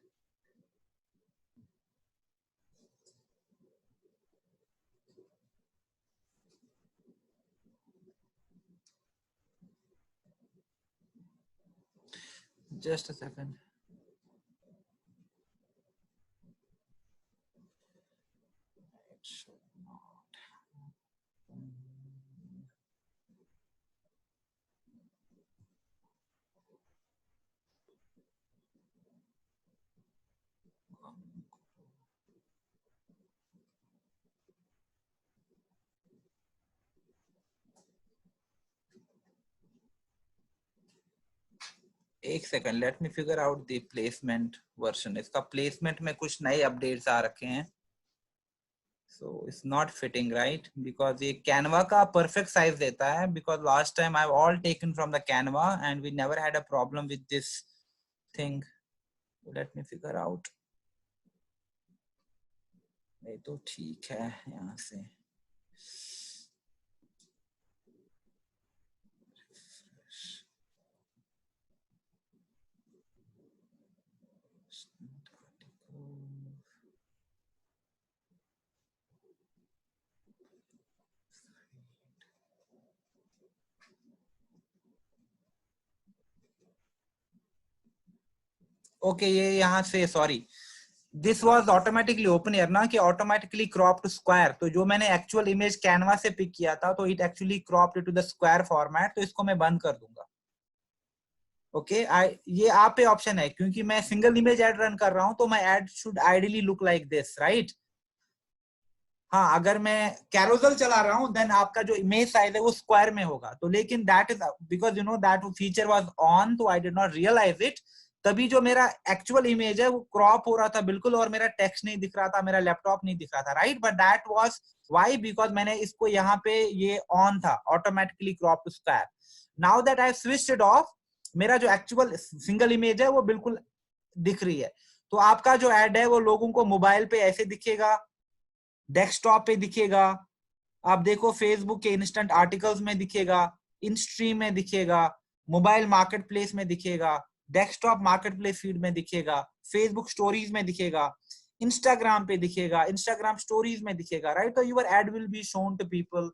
Just a second. It should not. एक second, let me figure out the placement version. इसका प्लेसमेंट में कुछ नए अपडेट्स आ रखे हैं, so it's not fitting, right? Because ये Canva का perfect size देता है, because last time I've all taken from the Canva and we never had a problem with this thing. So let me figure out. नहीं तो ठीक है यहाँ से. ओके ये यहाँ से, sorry, this was automatically open air ना, कि ऑटोमेटिकली क्रॉप टू स्क्वायर. तो जो मैंने एक्चुअल इमेज कैनवा से पिक किया था, तो it actually cropped to the square format. तो इसको मैं बंद कर दूंगा. ओके ये आप पे ऑप्शन है, क्योंकि मैं सिंगल इमेज एड रन कर रहा हूं, तो my add should ideally look like this, right? हाँ, अगर मैं कैरोसेल चला रहा हूँ देन आपका जो इमेज साइज है वो स्क्वायर में होगा. तो लेकिन that is because you know that feature was on, तो I did not realize it. तभी जो मेरा एक्चुअल इमेज है वो क्रॉप हो रहा था बिल्कुल, और मेरा टेक्स्ट नहीं दिख रहा था, मेरा लैपटॉप नहीं दिख रहा था, right? But that was why, because मैंने इसको यहाँ पे ये ऑन था, automatically crop to square. Now that I switched it off, मेरा जो एक्चुअल सिंगल इमेज है वो बिल्कुल दिख रही है. तो आपका जो एड है वो लोगों को मोबाइल पे ऐसे दिखेगा, डेस्कटॉप पे दिखेगा, आप देखो फेसबुक के इंस्टेंट आर्टिकल्स में दिखेगा, इनस्ट्रीम में दिखेगा, मोबाइल मार्केट प्लेस में दिखेगा, डेस्कटॉप मार्केट प्लेस फीड में दिखेगा, फेसबुक स्टोरीज में दिखेगा, इंस्टाग्राम पे दिखेगा, इंस्टाग्राम स्टोरीज में दिखेगा, राइट? तो your ad will be shown to people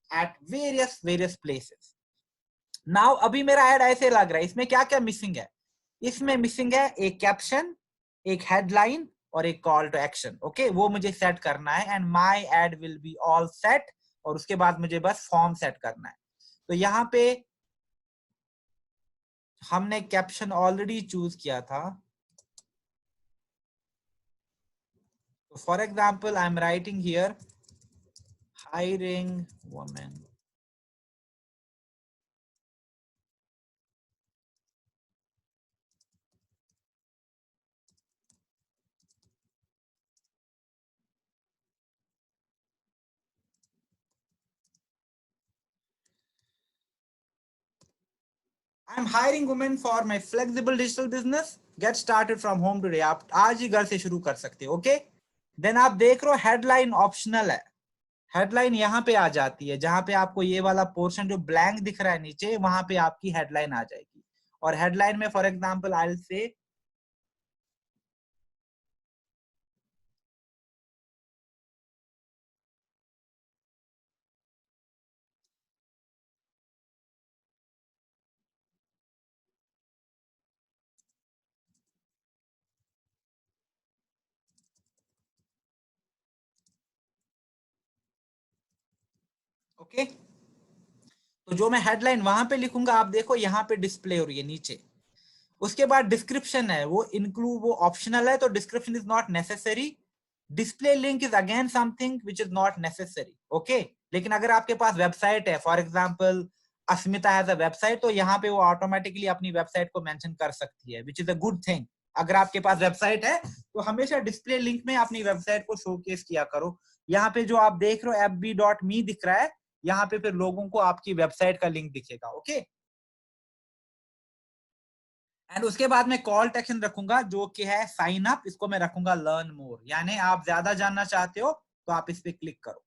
at various places. Now अभी मेरा एड ऐसे लग रहा है, इसमें क्या क्या मिसिंग है? इसमें मिसिंग है एक कैप्शन, एक हेडलाइन और एक कॉल टू एक्शन. ओके, वो मुझे सेट करना है and my add will be all set. और उसके बाद मुझे बस फॉर्म सेट करना है. तो यहाँ पे हमने कैप्शन ऑलरेडी चूज किया था. For example I am writing here hiring women. I am hiring women for my flexible digital business, get started from home today. आप आज ही घर से शुरू कर सकते हो. ओके, देन आप देख रहे हो हेडलाइन ऑप्शनल है. हेडलाइन यहाँ पे आ जाती है, जहां पे आपको ये वाला पोर्शन जो ब्लैंक दिख रहा है नीचे, वहां पे आपकी हेडलाइन आ जाएगी. और हेडलाइन में for example I will say okay. तो जो मैं हेडलाइन वहां पे लिखूंगा, आप देखो यहाँ पे डिस्प्ले हो रही है नीचे. उसके बाद डिस्क्रिप्शन है, वो इंक्लूड, वो ऑप्शनल है, तो description is not necessary. Display link is again something which is not necessary. Okay, लेकिन अगर आपके पास वेबसाइट है, for example Asmita has a website, तो यहाँ पे वो ऑटोमेटिकली अपनी वेबसाइट को मेंशन कर सकती है, which is a good thing. अगर आपके पास वेबसाइट है तो हमेशा डिस्प्ले लिंक में अपनी वेबसाइट को शोकेस किया करो. यहाँ पे जो आप देख रहे हो fb.me दिख रहा है, यहाँ पे फिर लोगों को आपकी वेबसाइट का लिंक दिखेगा. ओके, एंड उसके बाद मैं कॉल टू एक्शन रखूंगा जो कि है साइन अप, इसको मैं रखूंगा लर्न मोर, यानी आप ज्यादा जानना चाहते हो तो आप इस पे क्लिक करो।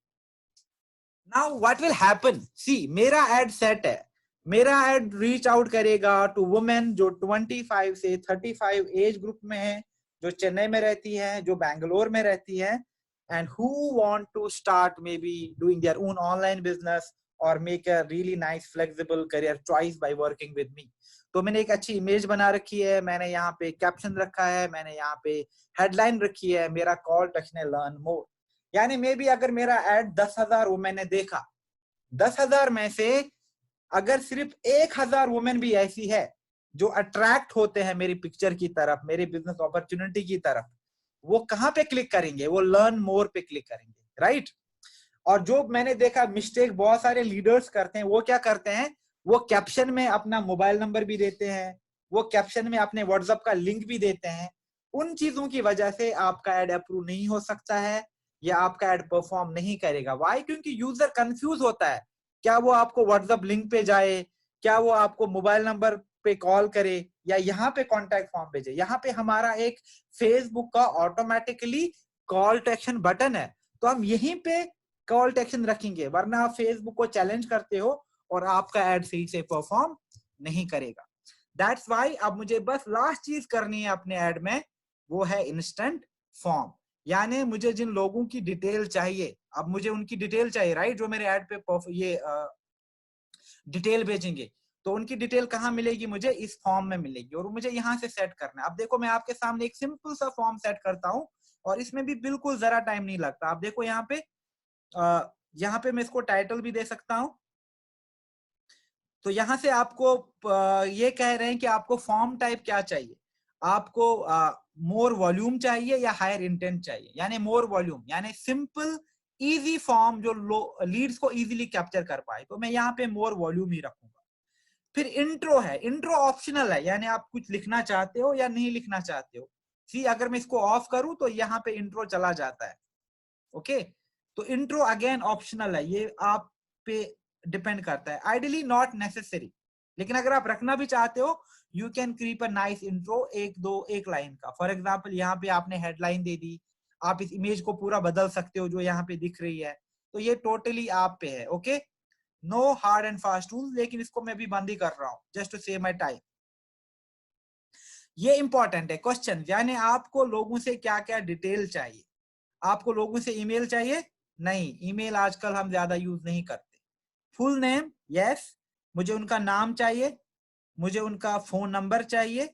नाउ व्हाट विल हैपन, सी मेरा एड सेट है, मेरा एड रीच आउट करेगा टू वुमेन जो 25 से 35 एज ग्रुप में है, जो चेन्नई में रहती है, जो बैंगलोर में रहती है, and who want to start maybe doing their own online business और make a really nice flexible career choice by working with me. तो मैंने एक अच्छी इमेज बना रखी है, मैंने यहाँ पे कैप्शन रखा है, मैंने यहाँ पे हेडलाइन रखी है, मेरा कॉल टू एक्शन है लर्न मोर। यानी मे बी अगर मेरा एड 10,000 वुमेन ने देखा, 10,000 में से अगर सिर्फ 1,000 वुमेन भी ऐसी है जो अट्रैक्ट होते हैं मेरी पिक्चर की तरफ, मेरी बिजनेस अपॉर्चुनिटी की तरफ, वो कहां पे क्लिक करेंगे, वो लर्न मोर पे क्लिक करेंगे, राइट। और जो मैंने देखा मिस्टेक बहुत सारे लीडर्स करते हैं, वो क्या करते हैं, वो कैप्शन में अपना मोबाइल नंबर भी देते हैं, वो कैप्शन में अपने व्हाट्सएप का लिंक भी देते हैं। उन चीजों की वजह से आपका एड अप्रूव नहीं हो सकता है या आपका एड परफॉर्म नहीं करेगा। वाई? क्योंकि यूजर कंफ्यूज होता है, क्या वो आपको व्हाट्सएप लिंक पे जाए, क्या वो आपको मोबाइल नंबर पे कॉल करे, या यहाँ पे कॉन्टैक्ट फॉर्म भेजे। यहाँ पे हमारा एक फेसबुक का automatically call to action button है, तो हम यहीं पे कॉल टू एक्शन रखेंगे, वरना आप फेसबुक को चैलेंज करते हो और आपका एड सही से परफॉर्म नहीं करेगा। दैट्स वाई अब मुझे बस लास्ट चीज करनी है अपने एड में, वो है इंस्टेंट फॉर्म। यानी मुझे जिन लोगों की डिटेल चाहिए, अब मुझे उनकी डिटेल चाहिए, राइट, जो मेरे एड पे ये डिटेल भेजेंगे, तो उनकी डिटेल कहाँ मिलेगी, मुझे इस फॉर्म में मिलेगी, और मुझे यहाँ से सेट करना है। अब देखो मैं आपके सामने एक सिंपल सा फॉर्म सेट करता हूँ, और इसमें भी बिल्कुल जरा टाइम नहीं लगता। आप देखो यहाँ पे मैं इसको टाइटल भी दे सकता हूं। तो यहाँ से आपको ये कह रहे हैं कि आपको फॉर्म टाइप क्या चाहिए, आपको मोर वॉल्यूम चाहिए या हायर इंटेंट चाहिए। यानी मोर वॉल्यूम यानी सिंपल इजी फॉर्म जो लीड्स को इजीली कैप्चर कर पाए, तो मैं यहाँ पे मोर वॉल्यूम ही रखूंगा। फिर इंट्रो है, इंट्रो ऑप्शनल है, यानी आप कुछ लिखना चाहते हो या नहीं लिखना चाहते हो। सी अगर मैं इसको ऑफ करूं तो यहाँ पे इंट्रो चला जाता है, ओके। तो इंट्रो अगेन ऑप्शनल है, ये आप पे डिपेंड करता है, आइडियली नॉट नेसेसरी, लेकिन अगर आप रखना भी चाहते हो you can creep a nice intro, एक लाइन का। फॉर एग्जांपल यहाँ पे आपने हेडलाइन दे दी, आप इस इमेज को पूरा बदल सकते हो जो यहाँ पे दिख रही है, तो ये टोटली आप पे है, okay. No hard and fast rule, लेकिन इसको मैं भी बंद ही कर रहा हूँ just to save my time. ये इंपॉर्टेंट है क्वेश्चन, यानी आपको लोगों से क्या क्या डिटेल चाहिए। आपको लोगों से ईमेल चाहिए? नहीं, ईमेल आजकल हम ज्यादा यूज नहीं करते। फुल नेम, यस, मुझे उनका नाम चाहिए, मुझे उनका फोन नंबर चाहिए,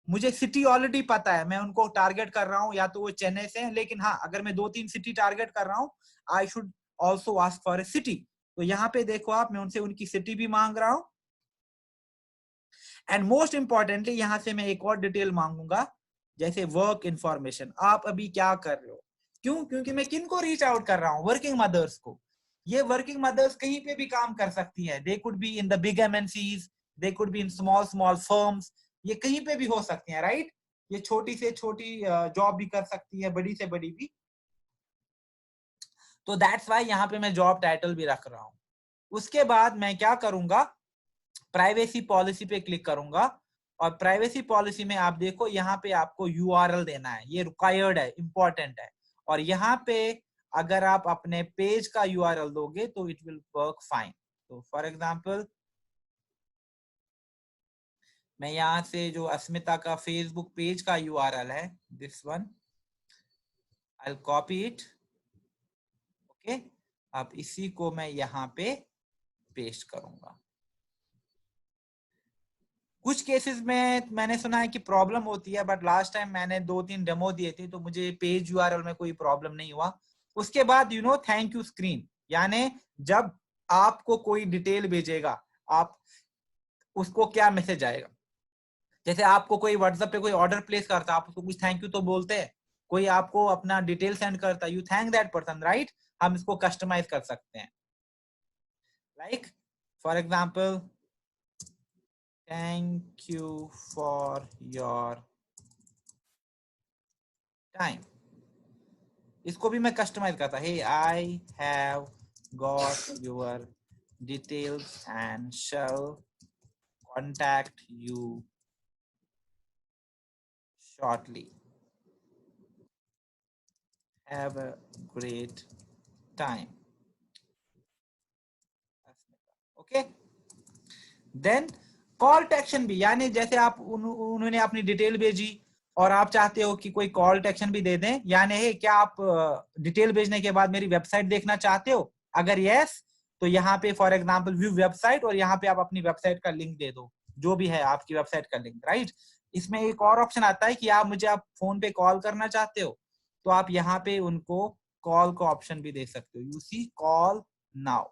मुझे सिटी ऑलरेडी पता है, मैं उनको टारगेट कर रहा हूं, या तो वो चेन्नई से है, लेकिन हाँ अगर मैं 2-3 सिटी टारगेट कर रहा हूं, I should also ask for a city. तो यहाँ पे देखो आप, मैं उनसे उनकी सिटी भी मांग रहा हूं, एंड मोस्ट इंपॉर्टेंटली यहाँ से मैं एक और डिटेल मांगूंगा, जैसे वर्क इंफॉर्मेशन, आप अभी क्या कर रहे हो। क्यों? क्योंकि मैं किन को रीच आउट कर रहा हूँ, वर्किंग मदर्स को। ये वर्किंग मदर्स कहीं पे भी काम कर सकती है, they could be in the big MNCs, they could be in small small firms, ये कहीं पे भी हो सकती है, राइट। ये छोटी से छोटी जॉब भी कर सकती है, बड़ी से बड़ी भी। तो दैट्स वाई यहाँ पे मैं जॉब टाइटल भी रख रहा हूँ। उसके बाद मैं क्या करूंगा, प्राइवेसी पॉलिसी पे क्लिक करूंगा, और प्राइवेसी पॉलिसी में आप देखो यहाँ पे आपको यूआरएल देना है, ये रिक्वायर्ड है, इंपॉर्टेंट है। और यहाँ पे अगर आप अपने पेज का यूआरएल दोगे तो इट विल वर्क फाइन। तो फॉर एग्जांपल मैं यहाँ से जो अस्मिता का फेसबुक पेज का यूआरएल है, this one, I will copy it, okay. अब इसी को मैं यहाँ पे पेस्ट करूंगा। कुछ केसेस में मैंने सुना है कि प्रॉब्लम होती है, बट लास्ट टाइम मैंने 2-3 डेमो दिए थे तो मुझे पेज यूआरएल में कोई प्रॉब्लम नहीं हुआ। उसके बाद थैंक यू स्क्रीन, यानी जब आपको कोई डिटेल भेजेगा, आप उसको क्या मैसेज आएगा। जैसे आपको कोई व्हाट्सएप पे कोई ऑर्डर प्लेस करता है, आप उसको कुछ थैंक यू तो बोलते हैं, कोई आपको अपना डिटेल सेंड करता है, you thank that person, right. हम इसको कस्टमाइज कर सकते हैं, like for example, thank you for your time. इसको भी मैं कस्टमाइज करता, hey I have got your details and shall contact you shortly. Have a great time. Okay. Then call to action भी, यानी जैसे आप उन्होंने अपनी डिटेल भेजी और आप चाहते हो कि कोई कॉल टू एक्शन भी दे दें, यानी है क्या आप डिटेल भेजने के बाद मेरी वेबसाइट देखना चाहते हो? अगर यस तो यहाँ पे फॉर एग्जांपल व्यू वेबसाइट, और यहाँ पे आप अपनी वेबसाइट का लिंक दे दो, जो भी है आपकी वेबसाइट का लिंक, राइट। इसमें एक और ऑप्शन आता है कि आप फोन पे कॉल करना चाहते हो, तो आप यहाँ पे उनको कॉल का ऑप्शन भी दे सकते हो। यू सी कॉल नाउ,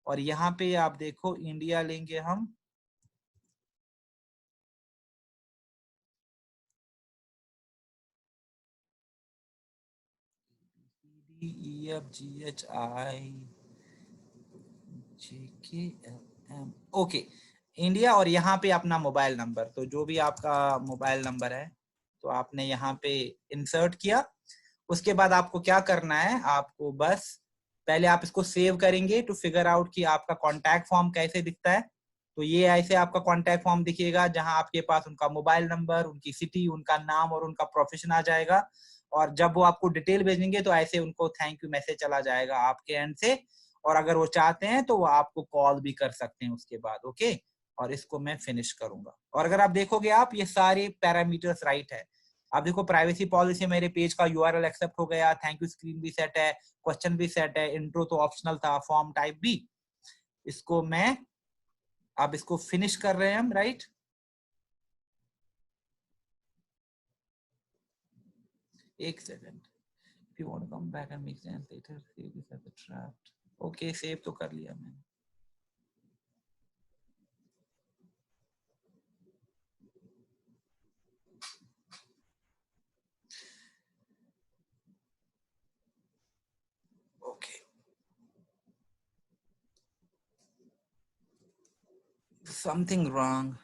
और यहाँ पे आप देखो इंडिया लेंगे हम, EFGHIJKLM, ओके इंडिया, और यहाँ पे अपना मोबाइल नंबर, तो जो भी आपका मोबाइल नंबर है तो आपने यहाँ पे इंसर्ट किया। उसके बाद आपको क्या करना है, आपको बस पहले आप इसको सेव करेंगे टू फिगर आउट कि आपका कॉन्टैक्ट फॉर्म कैसे दिखता है। तो ये ऐसे आपका कॉन्टैक्ट फॉर्म दिखेगा जहां आपके पास उनका मोबाइल नंबर, उनकी सिटी, उनका नाम और उनका प्रोफेशन आ जाएगा। और जब वो आपको डिटेल भेजेंगे तो ऐसे उनको थैंक यू मैसेज चला जाएगा आपके एंड से, और अगर वो चाहते हैं तो वो आपको कॉल भी कर सकते हैं उसके बाद। ओके, और इसको मैं फिनिश करूंगा, और अगर आप देखोगे आप ये सारे पैरामीटर्स राइट है। आप देखो प्राइवेसी पॉलिसी, मेरे पेज का यूआरएल एक्सेप्ट हो गया, थैंक यू स्क्रीन भी सेट है, क्वेश्चन भी सेट है, इंट्रो तो ऑप्शनल था, फॉर्म टाइप भी। इसको मैं अब इसको फिनिश कर रहे हैं हम, राइट। एक second, if you want to come back and make sense later, save this as a draft. Okay, save तो कर लिया मैंने। Okay, something wrong.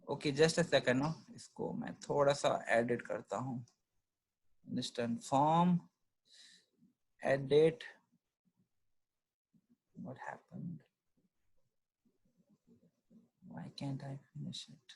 Okay, just a second ना, इसको मैं थोड़ा सा एडिट करता हूँ। Instant form, edit. What happened? Why can't I finish it?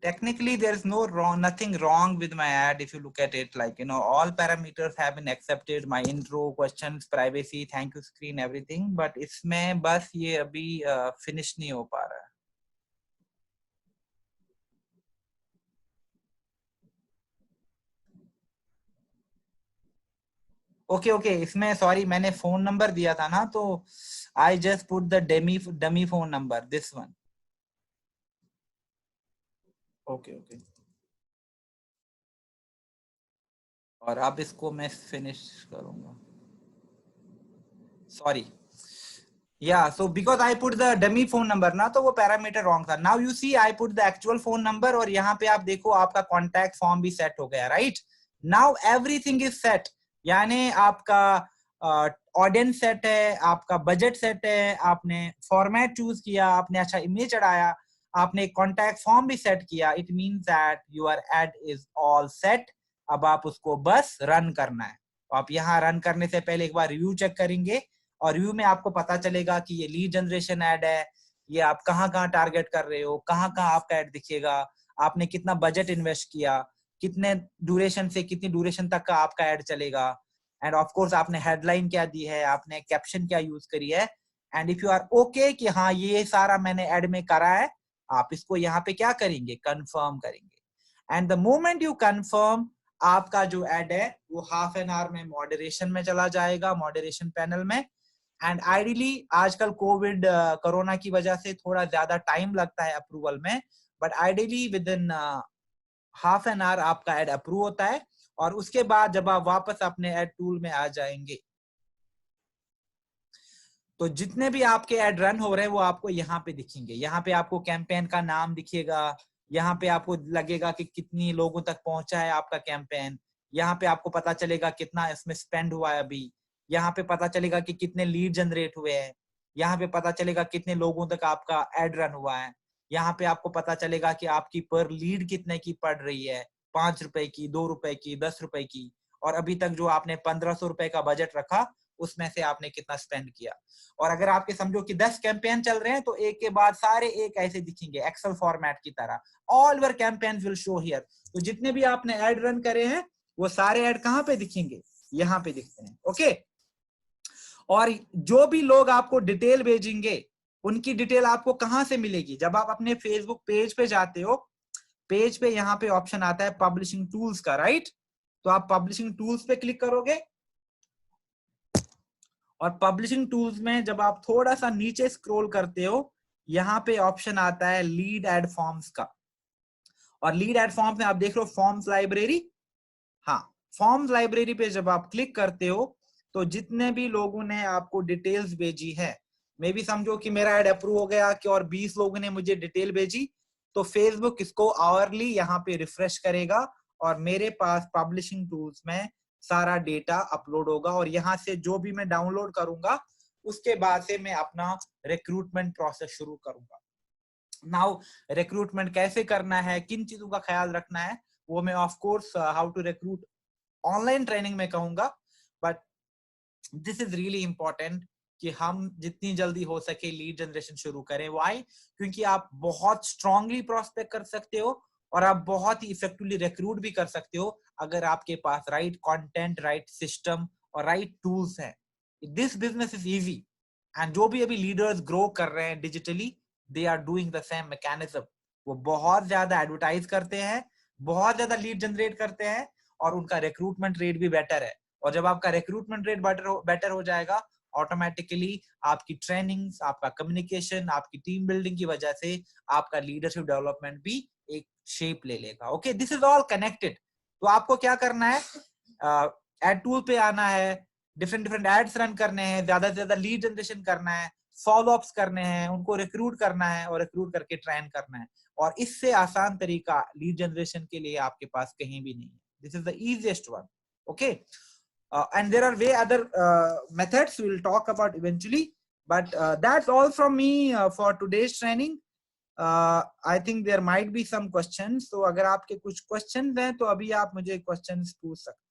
Technically there's nothing wrong with my ad. If you look at it, like, all parameters have been accepted, my intro, questions, privacy, thank you screen, everything, but इसमें बस ये अभी finish नहीं हो पा रहा है। Okay, इसमें सॉरी, मैंने फोन नंबर दिया था ना, तो I just put the dummy phone number, this one. Okay, और अब इसको मैं फिनिश करूंगा, sorry. Yeah, so because I put the dummy phone number ना, तो वो पैरामीटर रॉन्ग था। Now you see I put the actual phone number, और यहाँ पे आप देखो आपका कॉन्टैक्ट फॉर्म भी सेट हो गया, right. Now everything is set, यानी आपका ऑडियंस सेट है, आपका बजट सेट है, आपने फॉर्मेट चूज किया, आपने अच्छा इमेज चढ़ाया, आपने कॉन्टैक्ट फॉर्म भी सेट किया। It means that your add is all set. अब आप उसको बस रन करना है। तो आप यहाँ रन करने से पहले एक बार रिव्यू चेक करेंगे, और व्यू में आपको पता चलेगा कि ये लीड जनरेशन ऐड है, ये आप कहाँ कहाँ टारगेट कर रहे हो, कहाँ कहाँ आपका ऐड दिखेगा, आपने कितना बजट इन्वेस्ट किया, कितने ड्यूरेशन से कितनी ड्यूरेशन तक का आपका ऐड चलेगा, एंड ऑफ कोर्स आपने हेडलाइन क्या दी है, आपने कैप्शन क्या यूज करी है। And if you are okay कि हाँ ये सारा मैंने ऐड में करा है, आप इसको यहाँ पे क्या करेंगे, कंफर्म करेंगे। And the moment you confirm, आपका जो ऐड है वो हाफ एन आवर में मॉडरेशन में चला जाएगा, मॉडरेशन पैनल में। एंड आइडियली आजकल कोविड कोरोना की वजह से थोड़ा ज्यादा टाइम लगता है अप्रूवल में, but ideally with in half an hour आपका ऐड अप्रूव होता है। और उसके बाद जब आप वापस अपने ऐड टूल में आ जाएंगे, तो जितने भी आपके ऐड रन हो रहे हैं वो आपको यहाँ पे दिखेंगे। यहाँ पे आपको कैंपेन का नाम दिखेगा, यहाँ पे आपको लगेगा कि कितनी लोगों तक पहुंचा है आपका कैंपेन, यहाँ पे आपको पता चलेगा कितना इसमें स्पेंड हुआ है अभी, यहाँ पे पता चलेगा कि कितने लीड जनरेट हुए हैं, यहाँ पे पता चलेगा कितने लोगों तक आपका एड रन हुआ है, यहाँ पे आपको पता चलेगा कि आपकी पर लीड कितने की पड़ रही है, 5 रुपए की, 2 रुपए की, 10 रुपए की, और अभी तक जो आपने 1500 रुपए का बजट रखा उसमें से आपने कितना स्पेंड किया। और अगर आपके समझो कि 10 कैंपेन चल रहे हैं तो एक के बाद सारे एक ऐसे दिखेंगे एक्सेल फॉर्मेट की तरह, all your campaigns will show here. तो जितने भी आपने ऐड रन करे हैं वो सारे ऐड कहाँ पे दिखेंगे, यहाँ पे दिखते हैं। ओके, और जो भी लोग आपको डिटेल भेजेंगे उनकी डिटेल आपको कहां से मिलेगी, जब आप अपने फेसबुक पेज पे जाते हो, पेज पे यहाँ पे ऑप्शन आता है पब्लिशिंग टूल्स का, राइट? तो आप पब्लिशिंग टूल्स पे क्लिक करोगे और पब्लिशिंग टूल्स में जब आप थोड़ा सा नीचे स्क्रॉल करते हो यहाँ पे ऑप्शन आता है लीड एड फॉर्म्स का, और लीड एड फॉर्म्स में आप देख रहे हो फॉर्म्स लाइब्रेरी। हाँ, फॉर्म्स लाइब्रेरी पे जब आप क्लिक करते हो तो जितने भी लोगों ने आपको डिटेल्स भेजी है, मे भी समझो कि मेरा ऐड अप्रूव हो गया कि और 20 लोगों ने मुझे डिटेल भेजी, तो फेसबुक इसको आवरली यहाँ पे रिफ्रेश करेगा और मेरे पास पब्लिशिंग टूल्स में सारा डेटा अपलोड होगा, और यहाँ से जो भी मैं डाउनलोड करूंगा उसके बाद से मैं अपना रिक्रूटमेंट प्रोसेस शुरू करूंगा। नाउ रिक्रूटमेंट कैसे करना है, किन चीजों का ख्याल रखना है, वो मैं of course how to recruit online training में कहूंगा, but this is really important कि हम जितनी जल्दी हो सके लीड जनरेशन शुरू करें। व्हाई? क्योंकि आप बहुत स्ट्रांगली प्रोस्पेक्ट कर सकते हो और आप बहुत ही इफेक्टिवली रिक्रूट भी कर सकते हो अगर आपके पास राइट कंटेंट, राइट सिस्टम और राइट टूल्स हैं। This business is easy, and जो भी अभी लीडर्स ग्रो कर रहे हैं digitally, they are doing the same mechanism. वो बहुत ज्यादा एडवर्टाइज करते हैं, बहुत ज्यादा लीड जनरेट करते हैं, और उनका रिक्रूटमेंट रेट भी बेटर है। और जब आपका रिक्रूटमेंट रेट बेटर हो जाएगा, ऑटोमेटिकली आपकी ट्रेनिंग्स, आपका कम्युनिकेशन, आपकी टीम बिल्डिंग की वजह से आपका लीडरशिप डेवलपमेंट भी एक शेप ले लेगा। Okay, this is all connected. तो आपको क्या करना है, एड टूल पे आना है, डिफरेंट डिफरेंट एड्स रन करने हैं, ज्यादा से ज्यादा लीड जनरेशन करना है, फॉलो अप्स करने हैं, उनको रिक्रूट करना है और रिक्रूट करके ट्रेन करना है। और इससे आसान तरीका लीड जनरेशन के लिए आपके पास कहीं भी नहीं है। This is the easiest one. Okay, and there are way other methods we will talk about eventually, but that's all from me for today's training. I think there might be some questions, so अगर आपके कुछ questions हैं तो अभी आप मुझे questions पूछ सकते हैं।